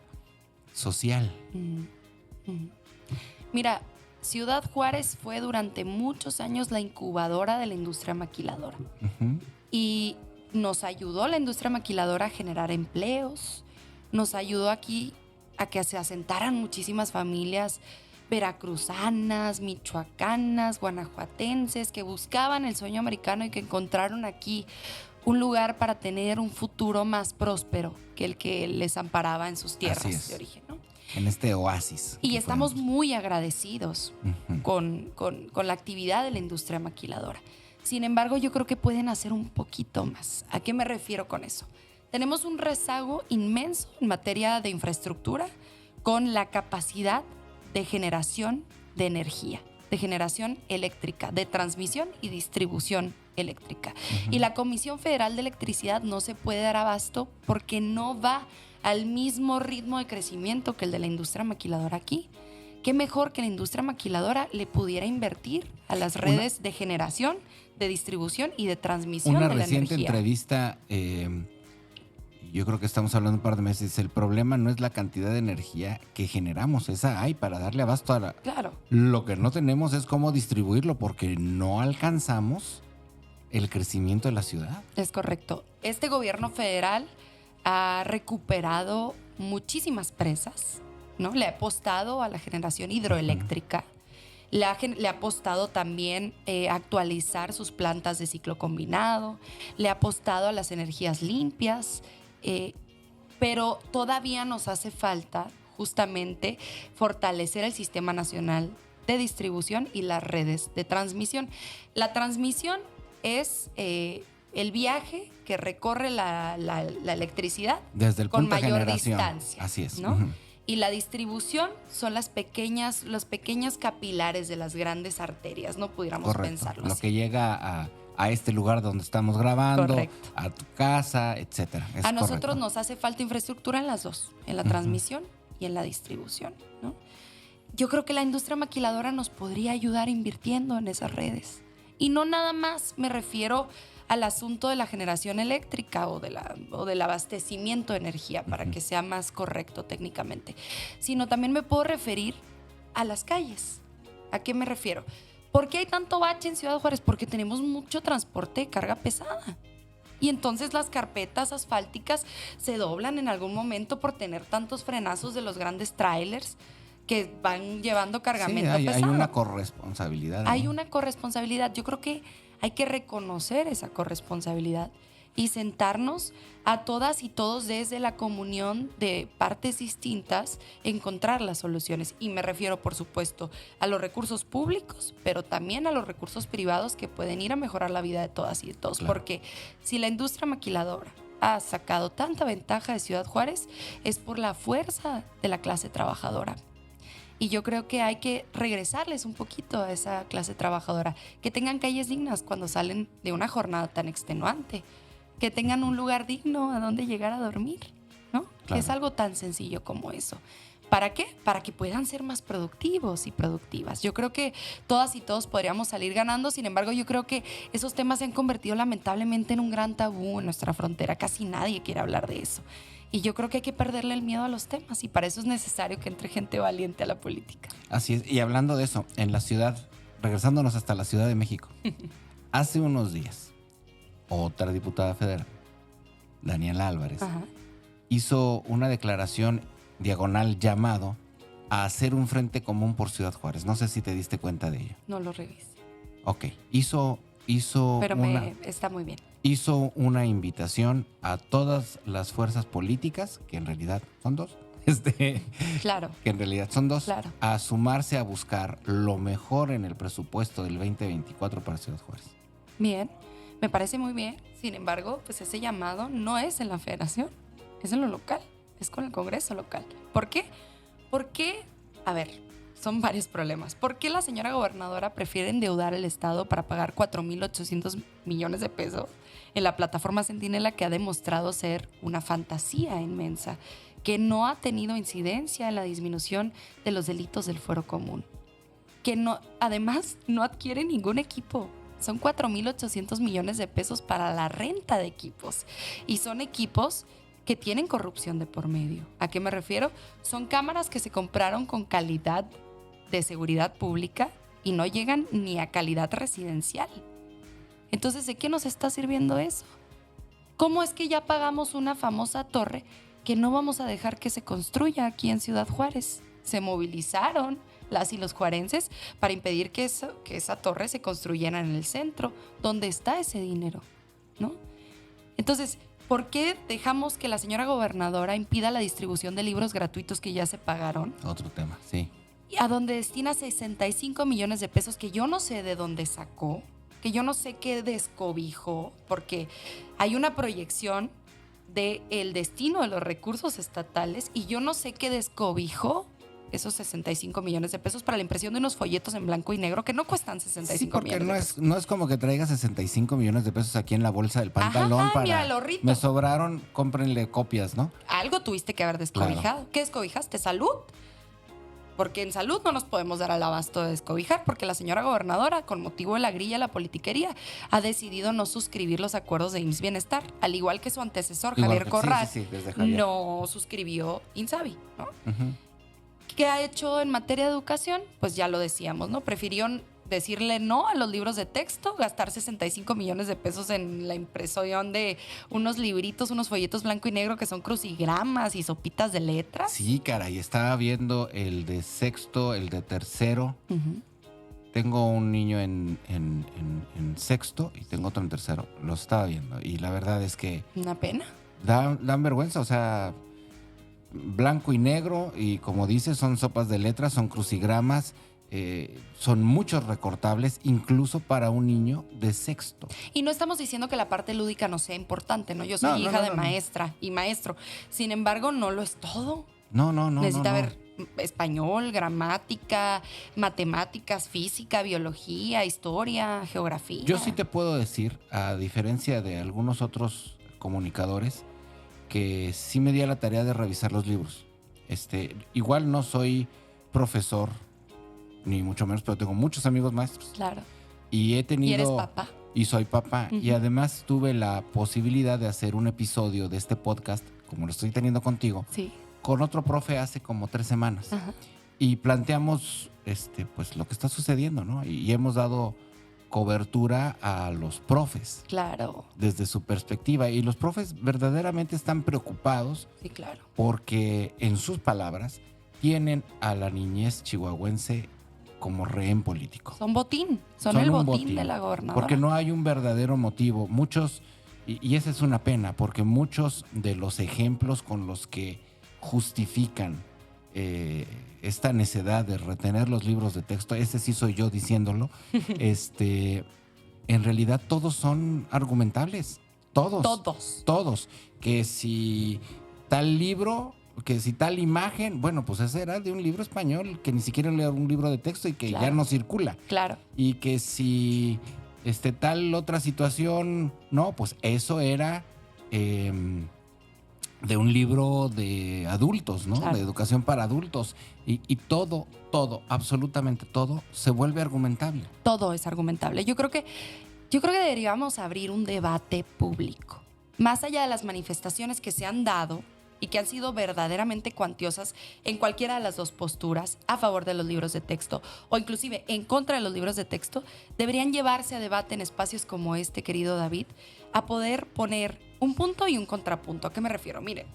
social. Mira, Ciudad Juárez fue durante muchos años la incubadora de la industria maquiladora. Y nos ayudó la industria maquiladora a generar empleos, nos ayudó aquí a que se asentaran muchísimas familias veracruzanas, michoacanas, guanajuatenses, que buscaban el sueño americano y que encontraron aquí un lugar para tener un futuro más próspero que el que les amparaba en sus tierras de origen, ¿no? En este oasis. Y estamos muy agradecidos con la actividad de la industria maquiladora. Sin embargo, yo creo que pueden hacer un poquito más. ¿A qué me refiero con eso? Tenemos un rezago inmenso en materia de infraestructura con la capacidad de generación de energía, de generación eléctrica, de transmisión y distribución eléctrica. Y la Comisión Federal de Electricidad no se puede dar abasto porque no va al mismo ritmo de crecimiento que el de la industria maquiladora aquí. ¿Qué mejor que la industria maquiladora le pudiera invertir a las redes de generación, de distribución y de transmisión de la energía? Una reciente entrevista, yo creo que estamos hablando un par de meses, el problema no es la cantidad de energía que generamos, esa hay para darle abasto a la... Claro. Lo que no tenemos es cómo distribuirlo porque no alcanzamos el crecimiento de la ciudad. Es correcto. Este gobierno federal ha recuperado muchísimas presas, ¿no? Le ha apostado a la generación hidroeléctrica. Le ha apostado también a actualizar sus plantas de ciclo combinado. Le ha apostado a las energías limpias. Pero todavía nos hace falta justamente fortalecer el Sistema Nacional de Distribución y las redes de transmisión. La transmisión es el viaje que recorre la electricidad desde el con punto mayor de generación. distancia. Así es. ¿No? Y la distribución son los pequeños capilares de las grandes arterias, no pudiéramos pensarlo así. Lo que llega a este lugar donde estamos grabando, correcto, a tu casa, etcétera. A nosotros nos hace falta infraestructura en las dos, en la transmisión y en la distribución, ¿no? Yo creo que la industria maquiladora nos podría ayudar invirtiendo en esas redes. Y no nada más me refiero al asunto de la generación eléctrica o del abastecimiento de energía, para que sea más correcto técnicamente, sino también me puedo referir a las calles. ¿A qué me refiero? ¿Por qué hay tanto bache en Ciudad Juárez? Porque tenemos mucho transporte de carga pesada. Y entonces las carpetas asfálticas se doblan en algún momento por tener tantos frenazos de los grandes trailers que van llevando cargamento pesado. Hay una corresponsabilidad, ¿no? Hay una corresponsabilidad. Yo creo que hay que reconocer esa corresponsabilidad y sentarnos a todas y todos desde la comunión de partes distintas, encontrar las soluciones. Y me refiero, por supuesto, a los recursos públicos, pero también a los recursos privados que pueden ir a mejorar la vida de todas y de todos. Claro. Porque si la industria maquiladora ha sacado tanta ventaja de Ciudad Juárez, es por la fuerza de la clase trabajadora. Y yo creo que hay que regresarles un poquito a esa clase trabajadora, que tengan calles dignas cuando salen de una jornada tan extenuante, que tengan un lugar digno a donde llegar a dormir, ¿no? Claro. Que es algo tan sencillo como eso. ¿Para qué? Para que puedan ser más productivos y productivas. Yo creo que todas y todos podríamos salir ganando. Sin embargo, yo creo que esos temas se han convertido lamentablemente en un gran tabú en nuestra frontera. Casi nadie quiere hablar de eso. Y yo creo que hay que perderle el miedo a los temas, y para eso es necesario que entre gente valiente a la política. Así es. Y hablando de eso, en la ciudad, regresándonos hasta la Ciudad de México, hace unos días, otra diputada federal, Daniela Álvarez, Ajá. hizo una declaración diagonal llamado a hacer un frente común por Ciudad Juárez. No sé si te diste cuenta de ello. No lo revise. Ok. Hizo Pero está muy bien. hizo una invitación a todas las fuerzas políticas, que en realidad son dos, Claro. que en realidad son dos, Claro. a sumarse a buscar lo mejor en el presupuesto del 2024 para Ciudad Juárez. Bien, me parece muy bien. Sin embargo, pues ese llamado no es en la federación, es en lo local, es con el Congreso local. ¿Por qué? Porque, a ver, son varios problemas. ¿Por qué la señora gobernadora prefiere endeudar el Estado para pagar 4.800 millones de pesos en la plataforma Centinela, que ha demostrado ser una fantasía inmensa, que no ha tenido incidencia en la disminución de los delitos del fuero común, que no, además no adquiere ningún equipo? Son 4.800 millones de pesos para la renta de equipos, y son equipos que tienen corrupción de por medio. ¿A qué me refiero? Son cámaras que se compraron con calidad de seguridad pública y no llegan ni a calidad residencial. Entonces, ¿de qué nos está sirviendo eso? ¿Cómo es que ya pagamos una famosa torre que no vamos a dejar que se construya aquí en Ciudad Juárez? Se movilizaron las y los juarenses para impedir que esa torre se construyera en el centro. ¿Dónde está ese dinero? ¿No? Entonces, ¿por qué dejamos que la señora gobernadora impida la distribución de libros gratuitos que ya se pagaron? Otro tema, sí. A donde destina 65 millones de pesos que yo no sé de dónde sacó, que yo no sé qué descobijó, porque hay una proyección del destino de los recursos estatales y yo no sé qué descobijó esos 65 millones de pesos para la impresión de unos folletos en blanco y negro que no cuestan 65 Sí, porque millones de pesos. no es como que traiga 65 millones de pesos aquí en la bolsa del pantalón. Ajá, para mira, lorrito. me sobraron, cómprenle copias, ¿no? Algo tuviste que haber descobijado. Claro. ¿Qué descobijaste? ¿Salud? Porque en salud no nos podemos dar al abasto de descobijar, porque la señora gobernadora, con motivo de la grilla, la politiquería, ha decidido no suscribir los acuerdos de IMSS Bienestar, al igual que su antecesor, Igual Javier que- Corral, sí, desde Javier. no suscribió INSABI, ¿no? Ujú. ¿Qué ha hecho en materia de educación? Pues ya lo decíamos, ¿no? Prefirió decirle no a los libros de texto, gastar 65 millones de pesos en la impresión de unos libritos, unos folletos blanco y negro que son crucigramas y sopitas de letras. Sí, caray, estaba viendo el de sexto, el de tercero. Ujú. Tengo un niño en sexto y tengo otro en tercero. Los estaba viendo y la verdad es que Una pena. dan vergüenza, o sea, blanco y negro y como dices, son sopas de letras, son crucigramas, son muchos recortables, incluso para un niño de sexto. Y no estamos diciendo que la parte lúdica no sea importante, ¿no? Yo soy No, hija de no. maestra y maestro. Sin embargo, no lo es todo. No. Necesita no. haber español, gramática, matemáticas, física, biología, historia, geografía. Yo sí te puedo decir, a diferencia de algunos otros comunicadores, que sí me di a la tarea de revisar los libros. Igual no soy profesor, ni mucho menos, pero tengo muchos amigos maestros. Claro. Y he tenido... Y eres papá. Y soy papá. Y Ujú. además tuve la posibilidad de hacer un episodio de este podcast, como lo estoy teniendo contigo, Sí. con otro profe hace como 3 semanas. Ajá. Y planteamos pues lo que está sucediendo, ¿no? Y hemos dado cobertura a los profes Claro. desde su perspectiva. Y los profes verdaderamente están preocupados Sí, claro. porque, en sus palabras, tienen a la niñez chihuahuense como rehén político. Son botín. Son Son el un botín de la gobernadora. Porque no hay un verdadero motivo. Muchos, y esa es una pena, porque muchos de los ejemplos con los que justifican esta necedad de retener los libros de texto, ese sí soy yo diciéndolo, en realidad todos son argumentables. Todos. Todos. Todos. Que si tal libro que si tal imagen, bueno, pues esa era de un libro español que ni siquiera era un libro de texto y que Claro. ya no circula. Claro. Y que si tal otra situación, no, pues eso era de un libro de adultos, ¿no? Claro. De educación para adultos. Y todo, absolutamente todo, se vuelve argumentable. Todo es argumentable. Yo creo que deberíamos abrir un debate público. Más allá de las manifestaciones que se han dado y que han sido verdaderamente cuantiosas en cualquiera de las dos posturas, a favor de los libros de texto o inclusive en contra de los libros de texto, deberían llevarse a debate en espacios como este, querido David, a poder poner un punto y un contrapunto. ¿A qué me refiero? Miren,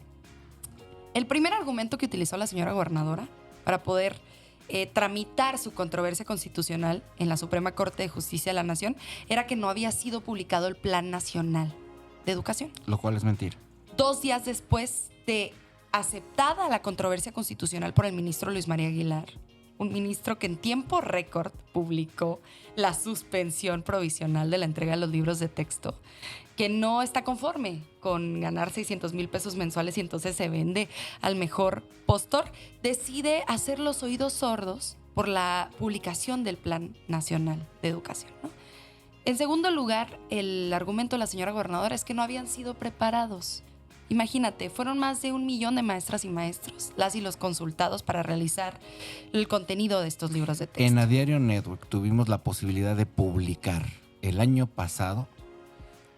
el primer argumento que utilizó la señora gobernadora para poder tramitar su controversia constitucional en la Suprema Corte de Justicia de la Nación era que no había sido publicado el Plan Nacional de Educación. Lo cual es mentira. 2 días después de aceptada la controversia constitucional por el ministro Luis María Aguilar, un ministro que en tiempo récord publicó la suspensión provisional de la entrega de los libros de texto, que no está conforme con ganar 600,000 pesos mensuales y entonces se vende al mejor postor, decide hacer los oídos sordos por la publicación del Plan Nacional de Educación, ¿no? En segundo lugar, el argumento de la señora gobernadora es que no habían sido preparados. Imagínate, fueron más de 1 millón de maestras y maestros, las y los consultados para realizar el contenido de estos libros de texto. En A Diario Network tuvimos la posibilidad de publicar el año pasado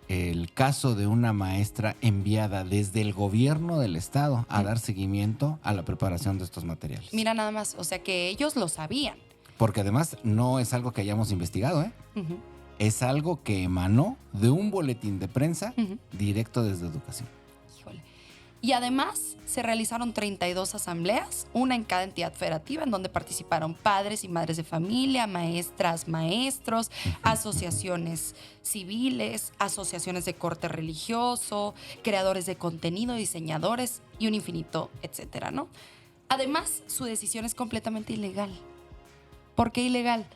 el caso de una maestra enviada desde el gobierno del estado a dar seguimiento a la preparación de estos materiales. Mira nada más, o sea que ellos lo sabían. Porque además no es algo que hayamos investigado, ¿eh? Uh-huh. Es algo que emanó de un boletín de prensa directo desde Educación. Híjole. Y además se realizaron 32 asambleas, una en cada entidad federativa, en donde participaron padres y madres de familia, maestras, maestros, asociaciones civiles, asociaciones de corte religioso, creadores de contenido, diseñadores y un infinito, etcétera, ¿no? Además, su decisión es completamente ilegal. ¿Por qué ilegal?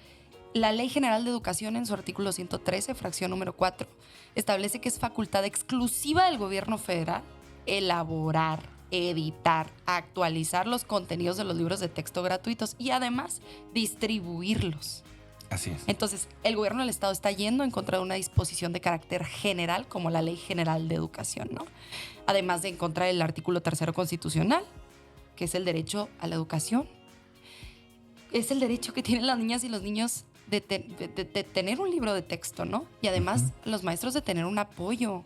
La Ley General de Educación, en su artículo 113, fracción número 4, establece que es facultad exclusiva del gobierno federal elaborar, editar, actualizar los contenidos de los libros de texto gratuitos y además distribuirlos. Así es. Entonces, el gobierno del estado está yendo en contra de una disposición de carácter general como la Ley General de Educación, ¿no? Además de en contra del artículo 3 constitucional, que es el derecho a la educación. Es el derecho que tienen las niñas y los niños de tener un libro de texto, ¿no? Y además los maestros de tener un apoyo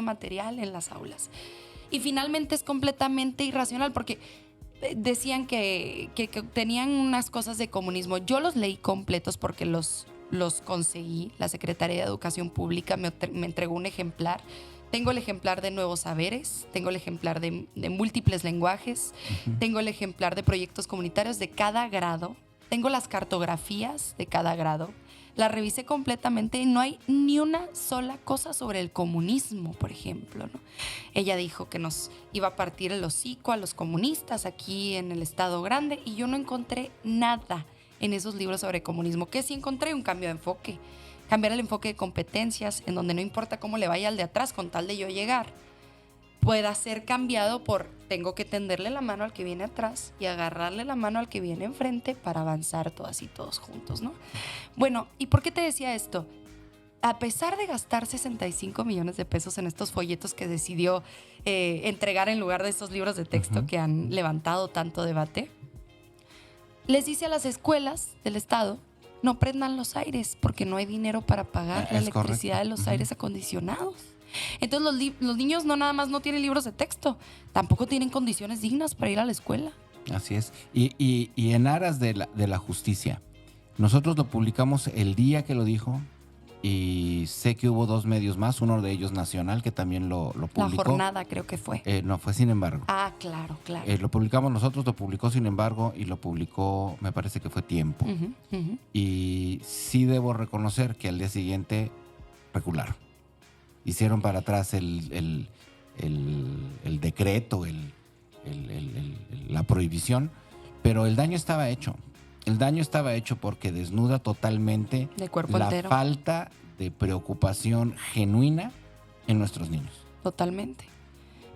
material en las aulas. Y finalmente es completamente irracional porque decían que tenían unas cosas de comunismo. Yo los leí completos porque los conseguí. La Secretaría de Educación Pública me entregó un ejemplar. Tengo el ejemplar de Nuevos Saberes, tengo el ejemplar de múltiples lenguajes, tengo el ejemplar de proyectos comunitarios de cada grado, tengo las cartografías de cada grado. La revisé completamente y no hay ni una sola cosa sobre el comunismo, por ejemplo, ¿no? Ella dijo que nos iba a partir el hocico a los comunistas aquí en el Estado Grande y yo no encontré nada en esos libros sobre comunismo. Que sí encontré un cambio de enfoque. Cambiar el enfoque de competencias, en donde no importa cómo le vaya al de atrás con tal de yo llegar, pueda ser cambiado por tengo que tenderle la mano al que viene atrás y agarrarle la mano al que viene enfrente para avanzar todas y todos juntos, ¿no? Bueno, ¿y por qué te decía esto? A pesar de gastar 65 millones de pesos en estos folletos que decidió entregar en lugar de estos libros de texto que han levantado tanto debate, les dice a las escuelas del estado: no prendan los aires porque no hay dinero para pagar la electricidad de los aires acondicionados. Entonces los niños no nada más no tienen libros de texto, tampoco tienen condiciones dignas para ir a la escuela. Así es. Y en aras de la justicia, nosotros lo publicamos el día que lo dijo y sé que hubo 2 medios más, uno de ellos nacional que también lo publicó. La Jornada creo que fue. No, fue Sin Embargo. Ah, claro. Lo publicamos nosotros, lo publicó Sin Embargo y lo publicó, me parece que fue Tiempo. Y sí debo reconocer que al día siguiente recularon. Hicieron para atrás el decreto, la prohibición, pero el daño estaba hecho. El daño estaba hecho porque desnuda totalmente de cuerpo la entero. Falta de preocupación genuina en nuestros niños. Totalmente.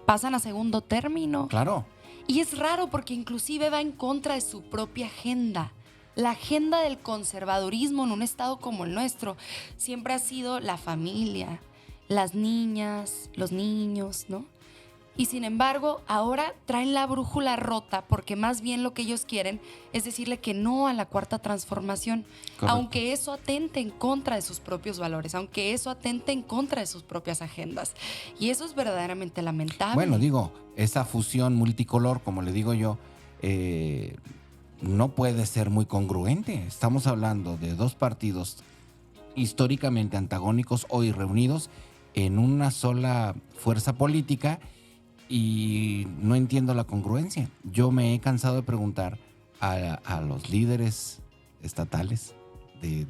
Pasan a segundo término. Claro. Y es raro porque inclusive va en contra de su propia agenda. La agenda del conservadurismo en un estado como el nuestro siempre ha sido la familia, las niñas, los niños, ¿no? Y sin embargo, ahora traen la brújula rota porque más bien lo que ellos quieren es decirle que no a la cuarta transformación, Correcto. aunque eso atente en contra de sus propios valores, aunque eso atente en contra de sus propias agendas. Y eso es verdaderamente lamentable. Bueno, digo, esa fusión multicolor, como le digo yo, no puede ser muy congruente. Estamos hablando de dos partidos históricamente antagónicos hoy reunidos en una sola fuerza política y no entiendo la congruencia. Yo me he cansado de preguntar a los líderes estatales de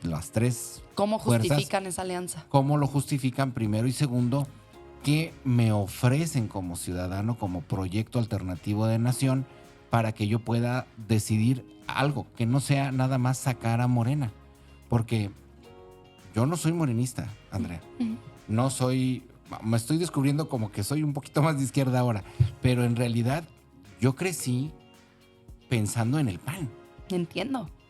las tres ¿Cómo fuerzas, justifican esa alianza? cómo lo justifican primero y segundo, qué me ofrecen como ciudadano, como proyecto alternativo de nación para que yo pueda decidir algo, que no sea nada más sacar a Morena. Porque yo no soy morenista, Andrea. No soy, me estoy descubriendo como que soy un poquito más de izquierda ahora, pero en realidad yo crecí pensando en el PAN.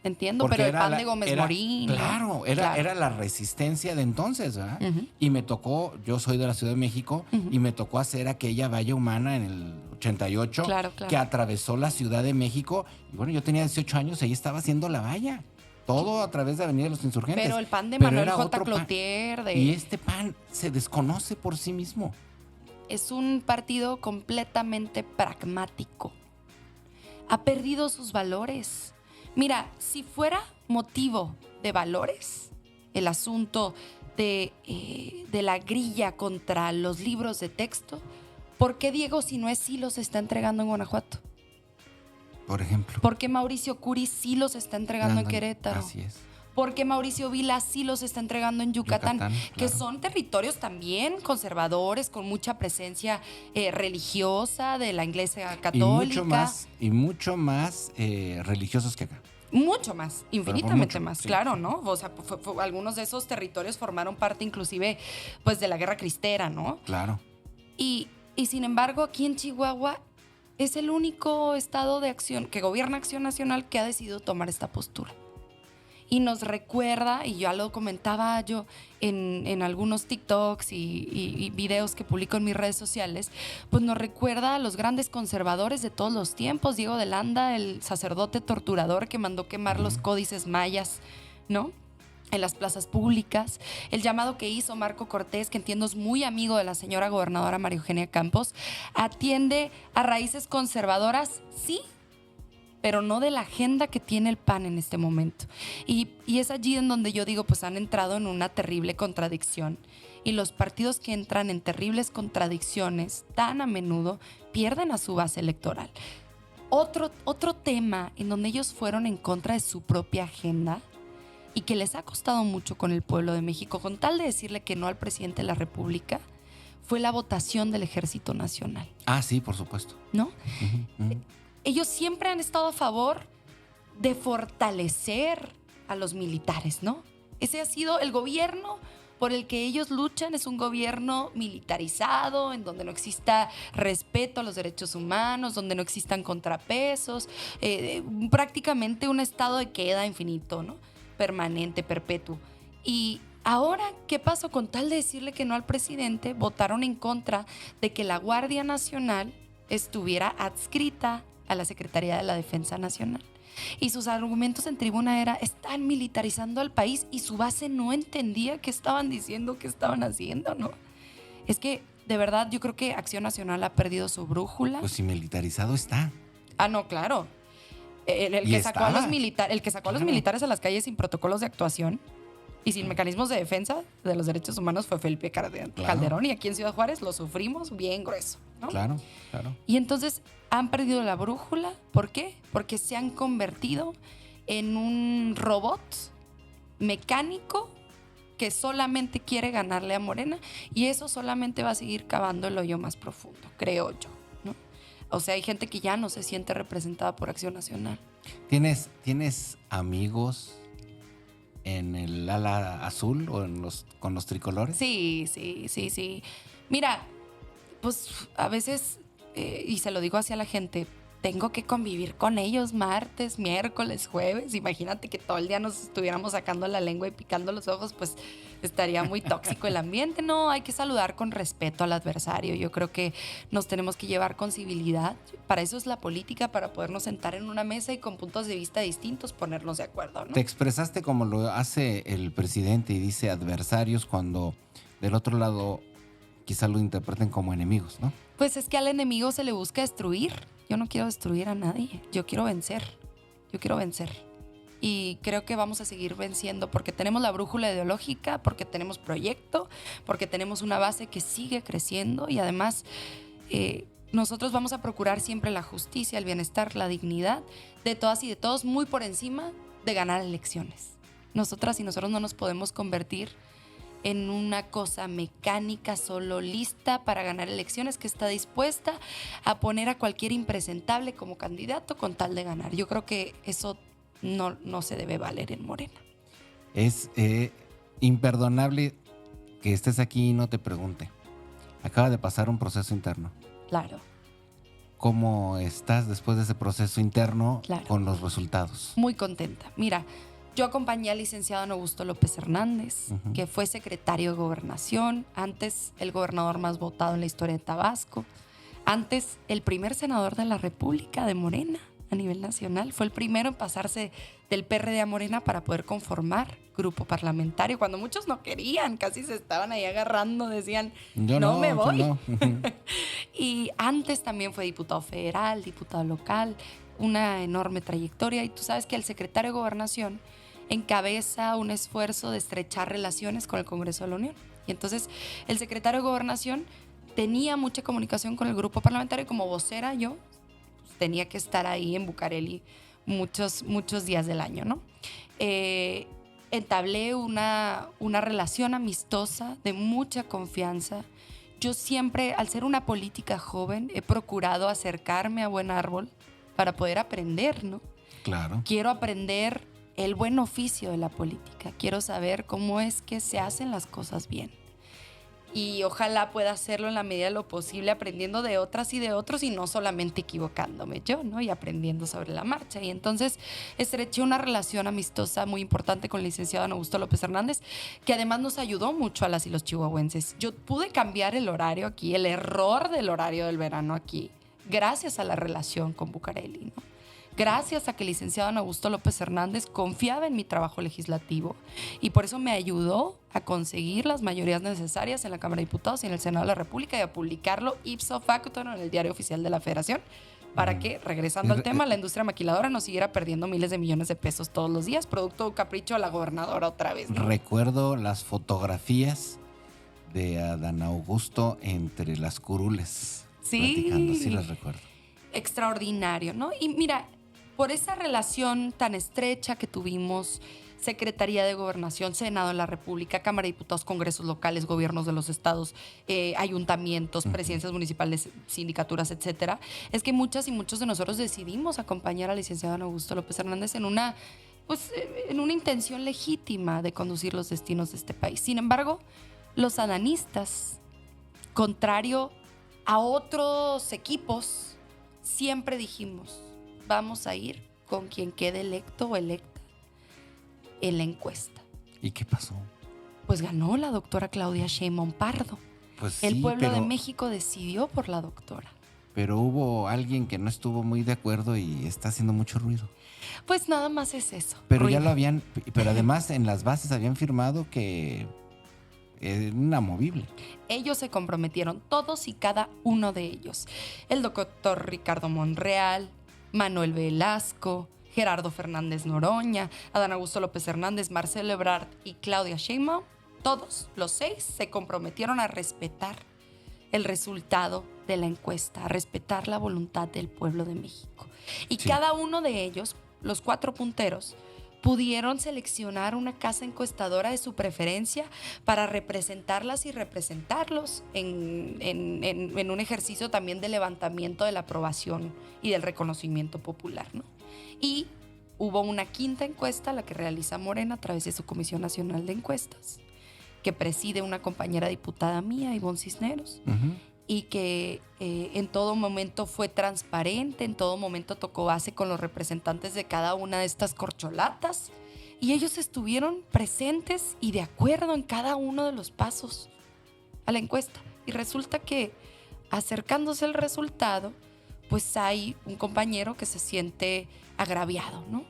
Entiendo, Porque pero el era PAN de Gómez Morín. Claro, era la resistencia de entonces, ¿verdad? Y me tocó, yo soy de la Ciudad de México, y me tocó hacer aquella valla humana en el 88 Claro. que atravesó la Ciudad de México. Y bueno, yo tenía 18 años y ahí estaba haciendo la valla. Todo a través de Avenida de los Insurgentes. Pero el PAN de Pero Manuel era J. otro PAN. Cloutier. Y este PAN se desconoce por sí mismo. Es un partido completamente pragmático. Ha perdido sus valores. Mira, si fuera motivo de valores el asunto de la grilla contra los libros de texto, ¿por qué Diego Sinué sí los está entregando en Guanajuato? Por ejemplo. ¿Por qué Mauricio Curi sí los está entregando en Querétaro? Así es. Porque Mauricio Vila sí los está entregando en Yucatán, que claro. son territorios también conservadores, con mucha presencia religiosa de la Iglesia Católica. Y mucho más religiosos que acá. Mucho más, infinitamente mucho, más, sí. claro, ¿no? O sea, algunos de esos territorios formaron parte inclusive pues de la Guerra Cristera, ¿no? Claro. Y sin embargo, aquí en Chihuahua es el único estado de acción que gobierna Acción Nacional que ha decidido tomar esta postura. Y nos recuerda, y ya lo comentaba yo en algunos TikToks y videos que publico en mis redes sociales, pues nos recuerda a los grandes conservadores de todos los tiempos. Diego de Landa, el sacerdote torturador que mandó quemar los códices mayas, ¿no? En las plazas públicas. El llamado que hizo Marco Cortés, que entiendo es muy amigo de la señora gobernadora María Eugenia Campos, atiende a raíces conservadoras, sí, pero no de la agenda que tiene el PAN en este momento. Y es allí en donde yo digo, pues han entrado en una terrible contradicción. Y los partidos que entran en terribles contradicciones tan a menudo pierden a su base electoral. Otro tema en donde ellos fueron en contra de su propia agenda y que les ha costado mucho con el pueblo de México, con tal de decirle que no al presidente de la República, fue la votación del Ejército Nacional. Ah, sí, por supuesto. ¿No? Ellos siempre han estado a favor de fortalecer a los militares, ¿no? Ese ha sido el gobierno por el que ellos luchan, es un gobierno militarizado, en donde no exista respeto a los derechos humanos, donde no existan contrapesos, prácticamente un estado de queda infinito, ¿no? Permanente, perpetuo. Y ahora, ¿qué pasó? Con tal de decirle que no al presidente, votaron en contra de que la Guardia Nacional estuviera adscrita a la Secretaría de la Defensa Nacional. Y sus argumentos en tribuna era, están militarizando al país, y su base no entendía qué estaban diciendo, qué estaban haciendo, ¿no? Es que, de verdad, yo creo que Acción Nacional ha perdido su brújula. Pues si militarizado está. Ah, no, claro. El que sacó a los militares a las calles sin protocolos de actuación y sin mecanismos de defensa de los derechos humanos fue Felipe Calderón, y aquí en Ciudad Juárez lo sufrimos bien grueso, ¿no? Claro, claro. Y entonces han perdido la brújula. ¿Por qué? Porque se han convertido en un robot mecánico que solamente quiere ganarle a Morena, y eso solamente va a seguir cavando el hoyo más profundo, creo yo, ¿no? O sea, hay gente que ya no se siente representada por Acción Nacional. ¿Tienes amigos en el ala azul o con los tricolores? Sí. Mira, pues a veces y se lo digo hacia la gente, tengo que convivir con ellos martes, miércoles, jueves. Imagínate que todo el día nos estuviéramos sacando la lengua y picando los ojos, pues estaría muy tóxico el ambiente. No, hay que saludar con respeto al adversario. Yo creo que nos tenemos que llevar con civilidad. Para eso es la política, para podernos sentar en una mesa y con puntos de vista distintos ponernos de acuerdo, ¿no? Te expresaste como lo hace el presidente y dice adversarios cuando del otro lado quizá lo interpreten como enemigos, ¿no? Pues es que al enemigo se le busca destruir. Yo no quiero destruir a nadie. Yo quiero vencer. Yo quiero vencer. Y creo que vamos a seguir venciendo porque tenemos la brújula ideológica, porque tenemos proyecto, porque tenemos una base que sigue creciendo y además nosotros vamos a procurar siempre la justicia, el bienestar, la dignidad de todas y de todos, muy por encima de ganar elecciones. Nosotras y nosotros no nos podemos convertir en una cosa mecánica, solo lista para ganar elecciones, que está dispuesta a poner a cualquier impresentable como candidato con tal de ganar. Yo creo que eso no se debe valer en Morena. Es imperdonable que estés aquí y no te pregunte. Acaba de pasar un proceso interno. Claro. ¿Cómo estás después de ese proceso interno Claro. con los resultados? Muy contenta. Mira, yo acompañé al licenciado Ana Augusto López Hernández, que fue secretario de Gobernación, antes el gobernador más votado en la historia de Tabasco, antes el primer senador de la República de Morena a nivel nacional, fue el primero en pasarse del PRD a Morena para poder conformar grupo parlamentario, cuando muchos no querían, casi se estaban ahí agarrando, decían, Yo no me voy. yo no. Y antes también fue diputado federal, diputado local, una enorme trayectoria. Y tú sabes que el secretario de Gobernación encabeza un esfuerzo de estrechar relaciones con el Congreso de la Unión. Y entonces el secretario de Gobernación tenía mucha comunicación con el grupo parlamentario. Como vocera yo pues, tenía que estar ahí en Bucareli muchos días del año, ¿no? Entablé una relación amistosa de mucha confianza. Yo siempre, al ser una política joven, he procurado acercarme a buen árbol para poder aprender, ¿no? Claro. Quiero aprender el buen oficio de la política. Quiero saber cómo es que se hacen las cosas bien. Y ojalá pueda hacerlo en la medida de lo posible, aprendiendo de otras y de otros y no solamente equivocándome yo, ¿no? Y aprendiendo sobre la marcha. Y entonces estreché una relación amistosa muy importante con el licenciado Ana Augusto López Hernández, que además nos ayudó mucho a las y los chihuahuenses. Yo pude cambiar el horario aquí, el error del horario del verano aquí, gracias a la relación con Bucareli, ¿no? Gracias a que el licenciado Ana Augusto López Hernández confiaba en mi trabajo legislativo y por eso me ayudó a conseguir las mayorías necesarias en la Cámara de Diputados y en el Senado de la República y a publicarlo ipso facto en el Diario Oficial de la Federación para que, regresando al tema, la industria maquiladora no siguiera perdiendo miles de millones de pesos todos los días, producto de un capricho a la gobernadora otra vez, ¿no? Recuerdo las fotografías de Adán Augusto entre las curules. Sí. Platicando, sí las recuerdo. Extraordinario, ¿no? Y mira, por esa relación tan estrecha que tuvimos, Secretaría de Gobernación, Senado de la República, Cámara de Diputados, Congresos locales, gobiernos de los estados, ayuntamientos, presidencias municipales, sindicaturas, etcétera, es que muchas y muchos de nosotros decidimos acompañar al licenciado Ana Augusto López Hernández en una intención legítima de conducir los destinos de este país. Sin embargo, los adanistas, contrario a otros equipos, siempre dijimos, vamos a ir con quien quede electo o electa en la encuesta. ¿Y qué pasó? Pues ganó la doctora Claudia Sheinbaum Pardo. Pues sí, El pueblo de México decidió por la doctora. Pero hubo alguien que no estuvo muy de acuerdo y está haciendo mucho ruido. Pues nada más es eso. Pero ruido. ya lo habían, pero además en las bases habían firmado que era inamovible. Ellos se comprometieron, todos y cada uno de ellos. El doctor Ricardo Monreal, Manuel Velasco, Gerardo Fernández Noroña, Adán Augusto López Hernández, Marcelo Ebrard y Claudia Sheinbaum, todos los 6 se comprometieron a respetar el resultado de la encuesta, a respetar la voluntad del pueblo de México. Y sí, cada uno de ellos, los 4 punteros, pudieron seleccionar una casa encuestadora de su preferencia para representarlas y representarlos en un ejercicio también de levantamiento de la aprobación y del reconocimiento popular, ¿no? Y hubo una 5ª encuesta, la que realiza Morena a través de su Comisión Nacional de Encuestas, que preside una compañera diputada mía, Ivonne Cisneros. y que en todo momento fue transparente, en todo momento tocó base con los representantes de cada una de estas corcholatas y ellos estuvieron presentes y de acuerdo en cada uno de los pasos a la encuesta. Y resulta que acercándose el resultado, pues hay un compañero que se siente agraviado, ¿no?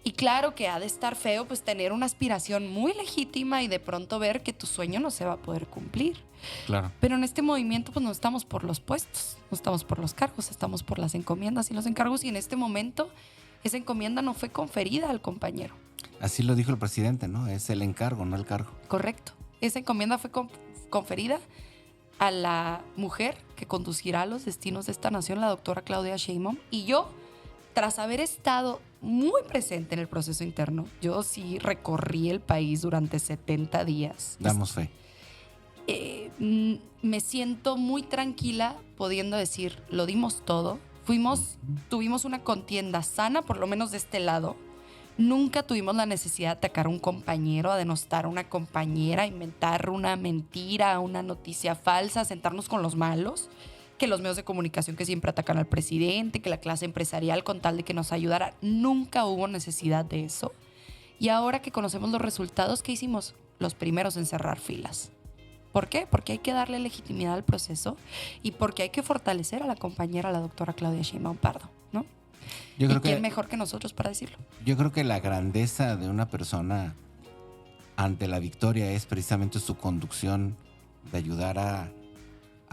Y claro que ha de estar feo pues tener una aspiración muy legítima y de pronto ver que tu sueño no se va a poder cumplir. Claro. Pero en este movimiento pues no estamos por los puestos, no estamos por los cargos, estamos por las encomiendas y los encargos y en este momento esa encomienda no fue conferida al compañero. Así lo dijo el presidente, ¿no? Es el encargo, no el cargo. Correcto. Esa encomienda fue conferida a la mujer que conducirá los destinos de esta nación, la doctora Claudia Sheinbaum. Y yo, tras haber estado muy presente en el proceso interno, yo sí recorrí el país durante 70 días. Damos fe. Me siento muy tranquila pudiendo decir, lo dimos todo. Tuvimos una contienda sana, por lo menos de este lado. Nunca tuvimos la necesidad de atacar a un compañero, a denostar a una compañera, a inventar una mentira, una noticia falsa, a sentarnos con los malos, que los medios de comunicación que siempre atacan al presidente, que la clase empresarial con tal de que nos ayudara. Nunca hubo necesidad de eso. Y ahora que conocemos los resultados, ¿qué hicimos? Los primeros en cerrar filas. ¿Por qué? Porque hay que darle legitimidad al proceso y porque hay que fortalecer a la compañera, la doctora Claudia Sheinbaum Pardo, ¿no? Yo creo ¿Quién mejor que nosotros para decirlo? Yo creo que la grandeza de una persona ante la victoria es precisamente su conducción de ayudar a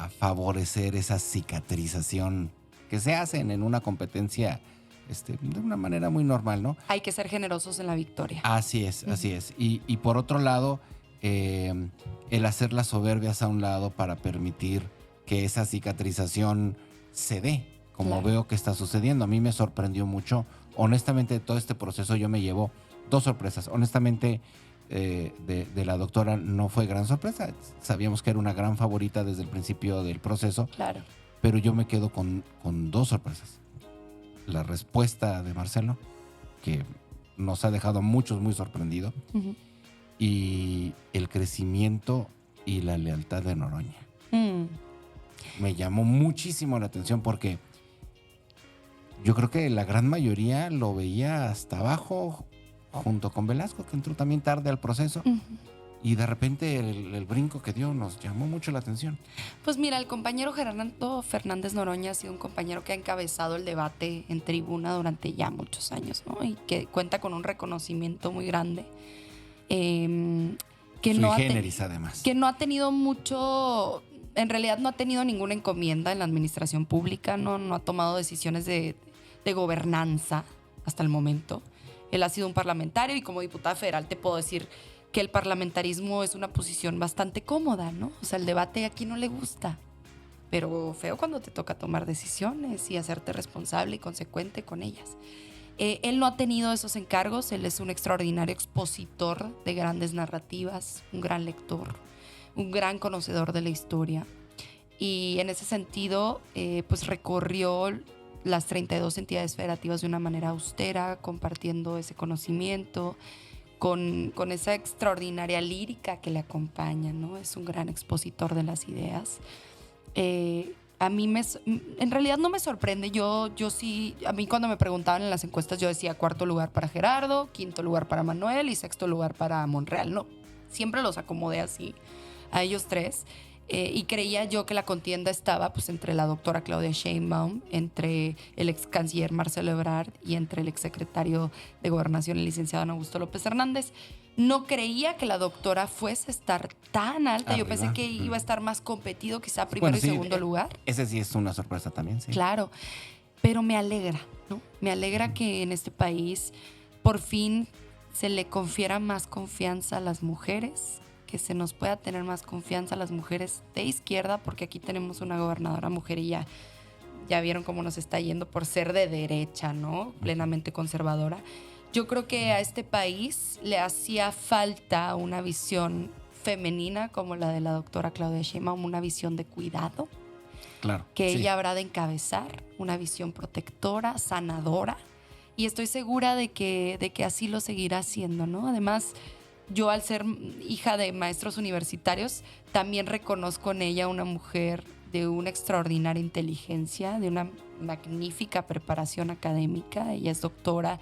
favorecer esa cicatrización que se hacen en una competencia de una manera muy normal, ¿no? Hay que ser generosos en la victoria. Así es, así es. Y por otro lado, el hacer las soberbias a un lado para permitir que esa cicatrización se dé, como Claro. veo que está sucediendo. A mí me sorprendió mucho. Honestamente, de todo este proceso yo me llevo 2 sorpresas. Honestamente, de la doctora no fue gran sorpresa. Sabíamos que era una gran favorita desde el principio del proceso. Claro. Pero yo me quedo con 2 sorpresas. La respuesta de Marcelo, que nos ha dejado a muchos muy sorprendidos, Uh-huh. y el crecimiento y la lealtad de Noroña. Me llamó muchísimo la atención porque yo creo que la gran mayoría lo veía hasta abajo junto con Velasco, que entró también tarde al proceso. Uh-huh. Y de repente el brinco que dio nos llamó mucho la atención. Pues mira, el compañero Gerardo Fernández Noroña ha sido un compañero que ha encabezado el debate en tribuna durante ya muchos años, ¿no? Y que cuenta con un reconocimiento muy grande. Que Sui no generis, además. Que no ha tenido mucho, en realidad no ha tenido ninguna encomienda en la administración pública, no ha tomado decisiones de gobernanza hasta el momento. Él ha sido un parlamentario y como diputada federal te puedo decir que el parlamentarismo es una posición bastante cómoda, ¿no? O sea, el debate aquí no le gusta, pero feo cuando te toca tomar decisiones y hacerte responsable y consecuente con ellas. Él no ha tenido esos encargos, él es un extraordinario expositor de grandes narrativas, un gran lector, un gran conocedor de la historia. Y en ese sentido, pues recorrió las 32 entidades federativas de una manera austera, compartiendo ese conocimiento, con esa extraordinaria lírica que le acompaña, ¿no? Es un gran expositor de las ideas. A mí en realidad no me sorprende. Yo sí, a mí cuando me preguntaban en las encuestas yo decía 4º lugar para Gerardo, 5º lugar para Manuel y 6º lugar para Monreal. No, siempre los acomodé así a ellos 3. Y creía yo que la contienda estaba pues entre la doctora Claudia Sheinbaum, entre el ex canciller Marcelo Ebrard y entre el ex secretario de Gobernación, el licenciado Adán Augusto López Hernández. No creía que la doctora fuese a estar tan alta. Arriba. Yo pensé que iba a estar más competido, quizá primero y segundo lugar. Ese sí es una sorpresa también, sí. Claro, pero me alegra, ¿no? Me alegra que en este país por fin se le confiera más confianza a las mujeres, que se nos pueda tener más confianza a las mujeres de izquierda, porque aquí tenemos una gobernadora mujer y ya vieron cómo nos está yendo por ser de derecha, ¿no? Plenamente conservadora. Yo creo que a este país le hacía falta una visión femenina como la de la doctora Claudia Sheinbaum, una visión de cuidado, Claro. que sí. ella habrá de encabezar, una visión protectora, sanadora, y estoy segura de que así lo seguirá haciendo, ¿no? Además, yo al ser hija de maestros universitarios, también reconozco en ella una mujer de una extraordinaria inteligencia, de una magnífica preparación académica. Ella es doctora,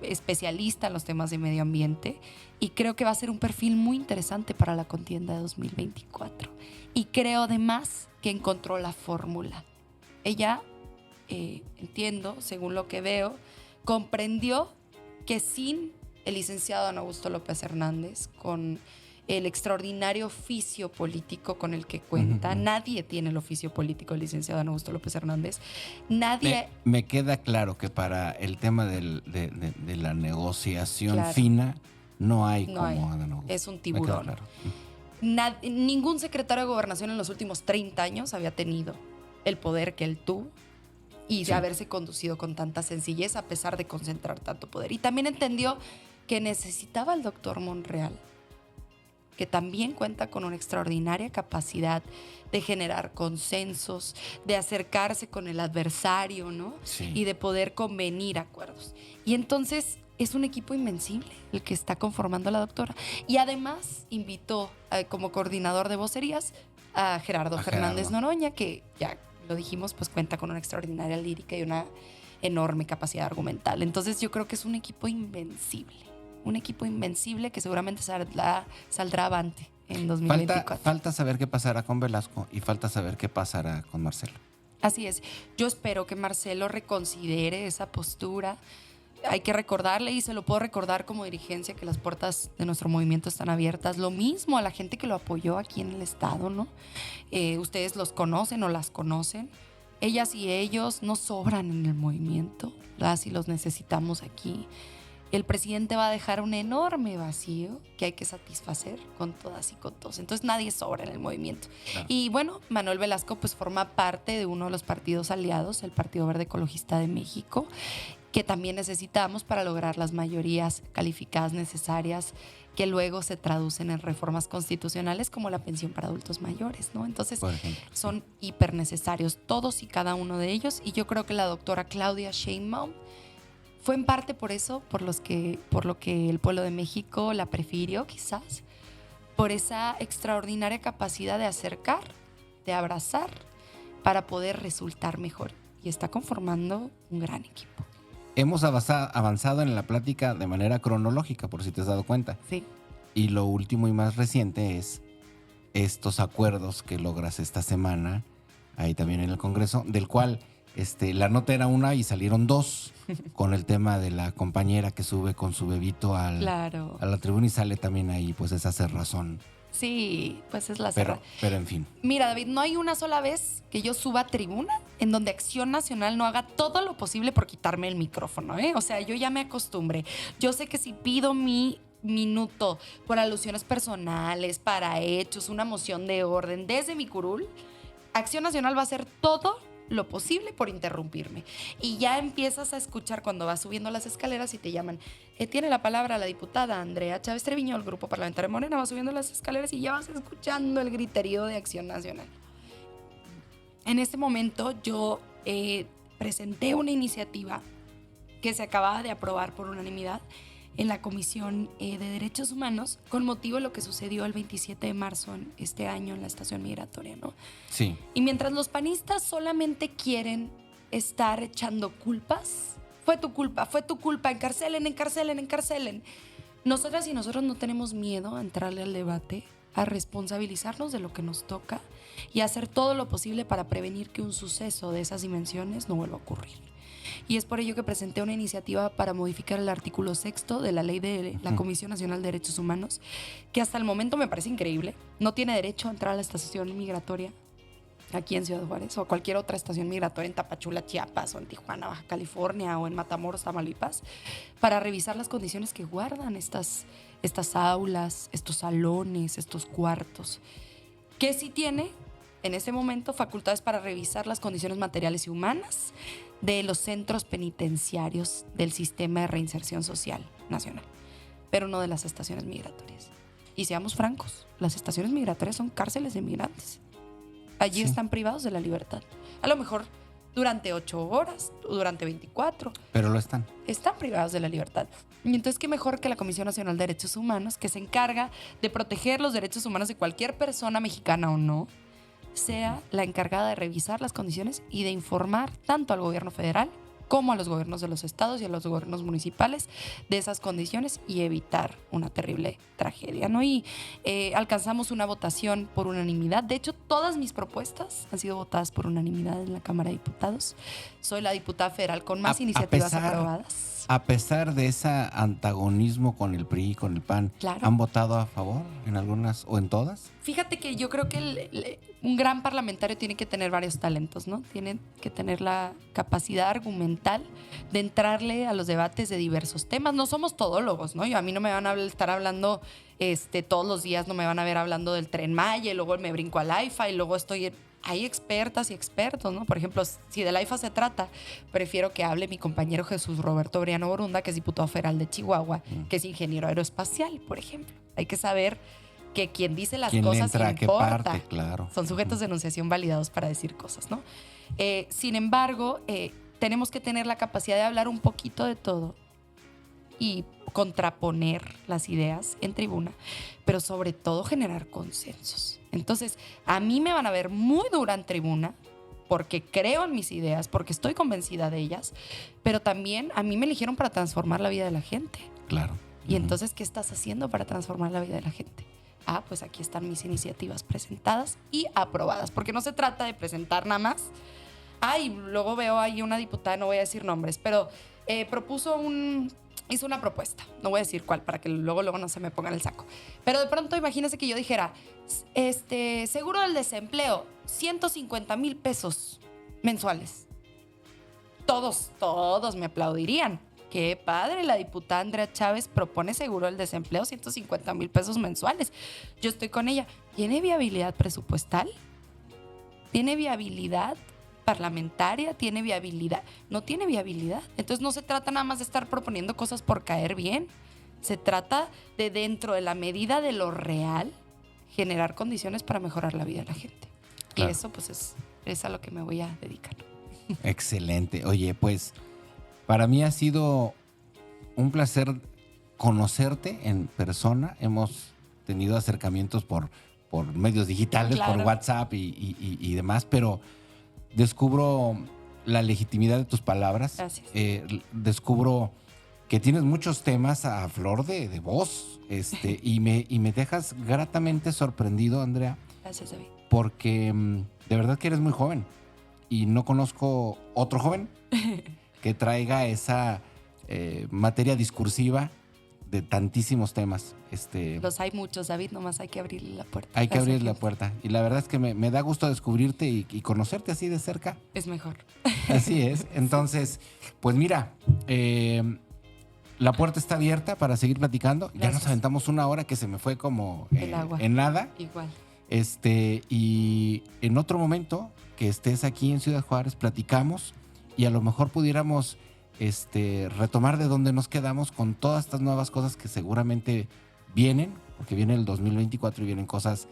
especialista en los temas de medio ambiente, y creo que va a ser un perfil muy interesante para la contienda de 2024. Y creo además que encontró la fórmula. Ella, entiendo, según lo que veo, comprendió que sin el licenciado Adán Augusto López Hernández, con el extraordinario oficio político con el que cuenta. Nadie tiene el oficio político del licenciado Adán Augusto López Hernández. Nadie... Me queda claro que para el tema de la negociación fina no hay como Adán Augusto. Es un tiburón. Claro. Ningún secretario de Gobernación en los últimos 30 años había tenido el poder que él tuvo y de haberse conducido con tanta sencillez a pesar de concentrar tanto poder. Y también entendió que necesitaba al doctor Monreal, que también cuenta con una extraordinaria capacidad de generar consensos, de acercarse con el adversario, ¿no? Sí. Y de poder convenir acuerdos. Y entonces es un equipo invencible el que está conformando la doctora. Y además invitó como coordinador de vocerías a Gerardo Fernández Noroña, que ya lo dijimos, pues cuenta con una extraordinaria lírica y una enorme capacidad argumental. Entonces yo creo que es un equipo invencible. Un equipo invencible que seguramente saldrá avante en 2024. Falta saber qué pasará con Velasco y falta saber qué pasará con Marcelo. Así es. Yo espero que Marcelo reconsidere esa postura. Hay que recordarle, y se lo puedo recordar como dirigencia, que las puertas de nuestro movimiento están abiertas. Lo mismo a la gente que lo apoyó aquí en el estado, ¿no? Ustedes los conocen o las conocen. Ellas y ellos no sobran en el movimiento. Las y los necesitamos aquí. El presidente va a dejar un enorme vacío que hay que satisfacer con todas y con todos. Entonces nadie sobra en el movimiento. Claro. Y bueno, Manuel Velasco pues forma parte de uno de los partidos aliados, el Partido Verde Ecologista de México, que también necesitamos para lograr las mayorías calificadas necesarias que luego se traducen en reformas constitucionales como la pensión para adultos mayores, ¿no? Entonces son hiper necesarios todos y cada uno de ellos, y yo creo que la doctora Claudia Sheinbaum fue en parte por eso, por lo que el pueblo de México la prefirió quizás, por esa extraordinaria capacidad de acercar, de abrazar, para poder resultar mejor. Y está conformando un gran equipo. Hemos avanzado en la plática de manera cronológica, por si te has dado cuenta. Sí. Y lo último y más reciente es estos acuerdos que logras esta semana, ahí también en el Congreso, del cual... la nota era una y salieron dos, con el tema de la compañera que sube con su bebito a la tribuna, y sale también ahí pues esa cerrazón. Sí, pues es la cerrazón. Pero en fin. Mira, David, no hay una sola vez que yo suba a tribuna en donde Acción Nacional no haga todo lo posible por quitarme el micrófono, ¿eh? O sea, yo ya me acostumbré. Yo sé que si pido mi minuto por alusiones personales, para hechos, una moción de orden desde mi curul, Acción Nacional va a hacer todo lo posible por interrumpirme. Y ya empiezas a escuchar cuando vas subiendo las escaleras y te llaman. Tiene la palabra la diputada Andrea Chávez Treviño, el grupo parlamentario Morena. Va subiendo las escaleras y ya vas escuchando el griterío de Acción Nacional. En este momento yo presenté una iniciativa que se acababa de aprobar por unanimidad en la Comisión de Derechos Humanos con motivo de lo que sucedió el 27 de marzo en este año en la estación migratoria, ¿no? Sí. Y mientras los panistas solamente quieren estar echando culpas, fue tu culpa, encarcelen. Nosotras y nosotros no tenemos miedo a entrarle al debate, a responsabilizarnos de lo que nos toca y a hacer todo lo posible para prevenir que un suceso de esas dimensiones no vuelva a ocurrir. Y es por ello que presenté una iniciativa para modificar el artículo 6º de la ley de la Comisión Nacional de Derechos Humanos, que hasta el momento me parece increíble. No tiene derecho a entrar a la estación migratoria aquí en Ciudad Juárez o a cualquier otra estación migratoria en Tapachula, Chiapas, o en Tijuana, Baja California, o en Matamoros, Tamaulipas, para revisar las condiciones que guardan estas aulas, estos salones, estos cuartos. Que sí tiene en ese momento facultades para revisar las condiciones materiales y humanas de los centros penitenciarios del sistema de reinserción social nacional, pero no de las estaciones migratorias. Y seamos francos, las estaciones migratorias son cárceles de migrantes. Allí están privados de la libertad. A lo mejor durante 8 horas o durante 24. Pero lo están. Están privados de la libertad. Y entonces, qué mejor que la Comisión Nacional de Derechos Humanos, que se encarga de proteger los derechos humanos de cualquier persona, mexicana o no, sea la encargada de revisar las condiciones y de informar tanto al gobierno federal como a los gobiernos de los estados y a los gobiernos municipales de esas condiciones y evitar una terrible tragedia, ¿no? Y alcanzamos una votación por unanimidad. De hecho, todas mis propuestas han sido votadas por unanimidad en la Cámara de Diputados. Soy la diputada federal con más iniciativas aprobadas. A pesar de ese antagonismo con el PRI y con el PAN, Claro. ¿Han votado a favor en algunas o en todas? Fíjate que yo creo que un gran parlamentario tiene que tener varios talentos, ¿no? Tiene que tener la capacidad argumental de entrarle a los debates de diversos temas. No somos todólogos, ¿no? A mí no me van a estar hablando todos los días, no me van a ver hablando del Tren Maya, y luego me brinco al AIFA y luego hay expertas y expertos, ¿no? Por ejemplo, si del AIFA se trata, prefiero que hable mi compañero Jesús Roberto Briano Borunda, que es diputado federal de Chihuahua, que es ingeniero aeroespacial, por ejemplo. Hay que saber que quien dice las cosas entra, importa. ¿qué parte? Claro. Son sujetos de enunciación validados para decir cosas, ¿no? Sin embargo, tenemos que tener la capacidad de hablar un poquito de todo y contraponer las ideas en tribuna, pero sobre todo generar consensos. Entonces, a mí me van a ver muy dura en tribuna porque creo en mis ideas, porque estoy convencida de ellas, pero también a mí me eligieron para transformar la vida de la gente. Claro. Y entonces, ¿qué estás haciendo para transformar la vida de la gente? Pues aquí están mis iniciativas presentadas y aprobadas, porque no se trata de presentar nada más. Luego veo ahí una diputada, no voy a decir nombres, pero hizo una propuesta, no voy a decir cuál, para que luego no se me pongan el saco. Pero de pronto imagínense que yo dijera, seguro del desempleo, 150,000 pesos mensuales. Todos me aplaudirían. Qué padre, la diputada Andrea Chávez propone seguro del desempleo, 150,000 pesos mensuales. Yo estoy con ella. ¿Tiene viabilidad presupuestal? ¿Tiene viabilidad parlamentaria? ¿Tiene viabilidad? No tiene viabilidad. Entonces no se trata nada más de estar proponiendo cosas por caer bien. Se trata de, dentro de la medida de lo real, generar condiciones para mejorar la vida de la gente. Claro. Y eso pues es a lo que me voy a dedicar. Excelente. Oye, pues para mí ha sido un placer conocerte en persona. Hemos tenido acercamientos por medios digitales, claro, por WhatsApp y demás, pero descubro la legitimidad de tus palabras. Gracias. Descubro que tienes muchos temas a flor de voz, y me dejas gratamente sorprendido, Andrea. Gracias, David. Porque de verdad que eres muy joven y no conozco otro joven que traiga esa materia discursiva de tantísimos temas. Los hay muchos, David, nomás hay que abrirle la puerta. Hay que abrir la puerta. Y la verdad es que me da gusto descubrirte y conocerte así de cerca. Es mejor. Así es. Entonces, pues mira, la puerta está abierta para seguir platicando. Gracias. Ya nos aventamos una hora que se me fue como en nada. Igual. Y en otro momento que estés aquí en Ciudad Juárez, platicamos y a lo mejor pudiéramos retomar de donde nos quedamos con todas estas nuevas cosas que seguramente vienen, porque viene el 2024 y vienen cosas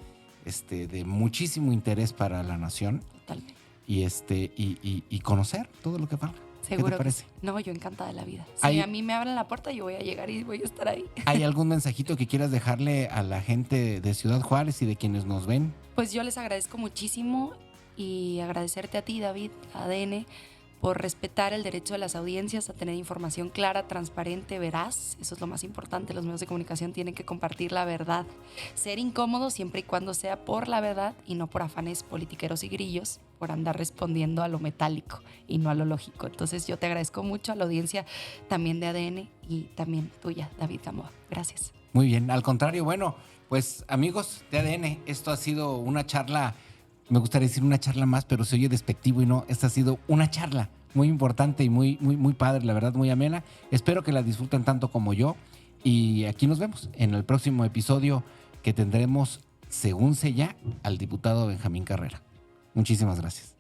de muchísimo interés para la nación. Totalmente. Y conocer todo lo que falta. Seguro. ¿Qué te parece? No, yo encantada de la vida. Si a mí me abren la puerta, yo voy a llegar y voy a estar ahí. ¿Hay algún mensajito que quieras dejarle a la gente de Ciudad Juárez y de quienes nos ven? Pues yo les agradezco muchísimo y agradecerte a ti, David, a ADN, por respetar el derecho de las audiencias a tener información clara, transparente, veraz. Eso es lo más importante. Los medios de comunicación tienen que compartir la verdad. Ser incómodo siempre y cuando sea por la verdad y no por afanes politiqueros y grillos, por andar respondiendo a lo metálico y no a lo lógico. Entonces yo te agradezco mucho a la audiencia también de ADN y también tuya, David Gamboa. Gracias. Muy bien, al contrario, bueno, pues amigos de ADN, esto ha sido una charla. Me gustaría decir una charla más, pero se oye despectivo y no. Esta ha sido una charla muy importante y muy padre, la verdad, muy amena. Espero que la disfruten tanto como yo. Y aquí nos vemos en el próximo episodio que tendremos, según sé ya, al diputado Benjamín Carrera. Muchísimas gracias.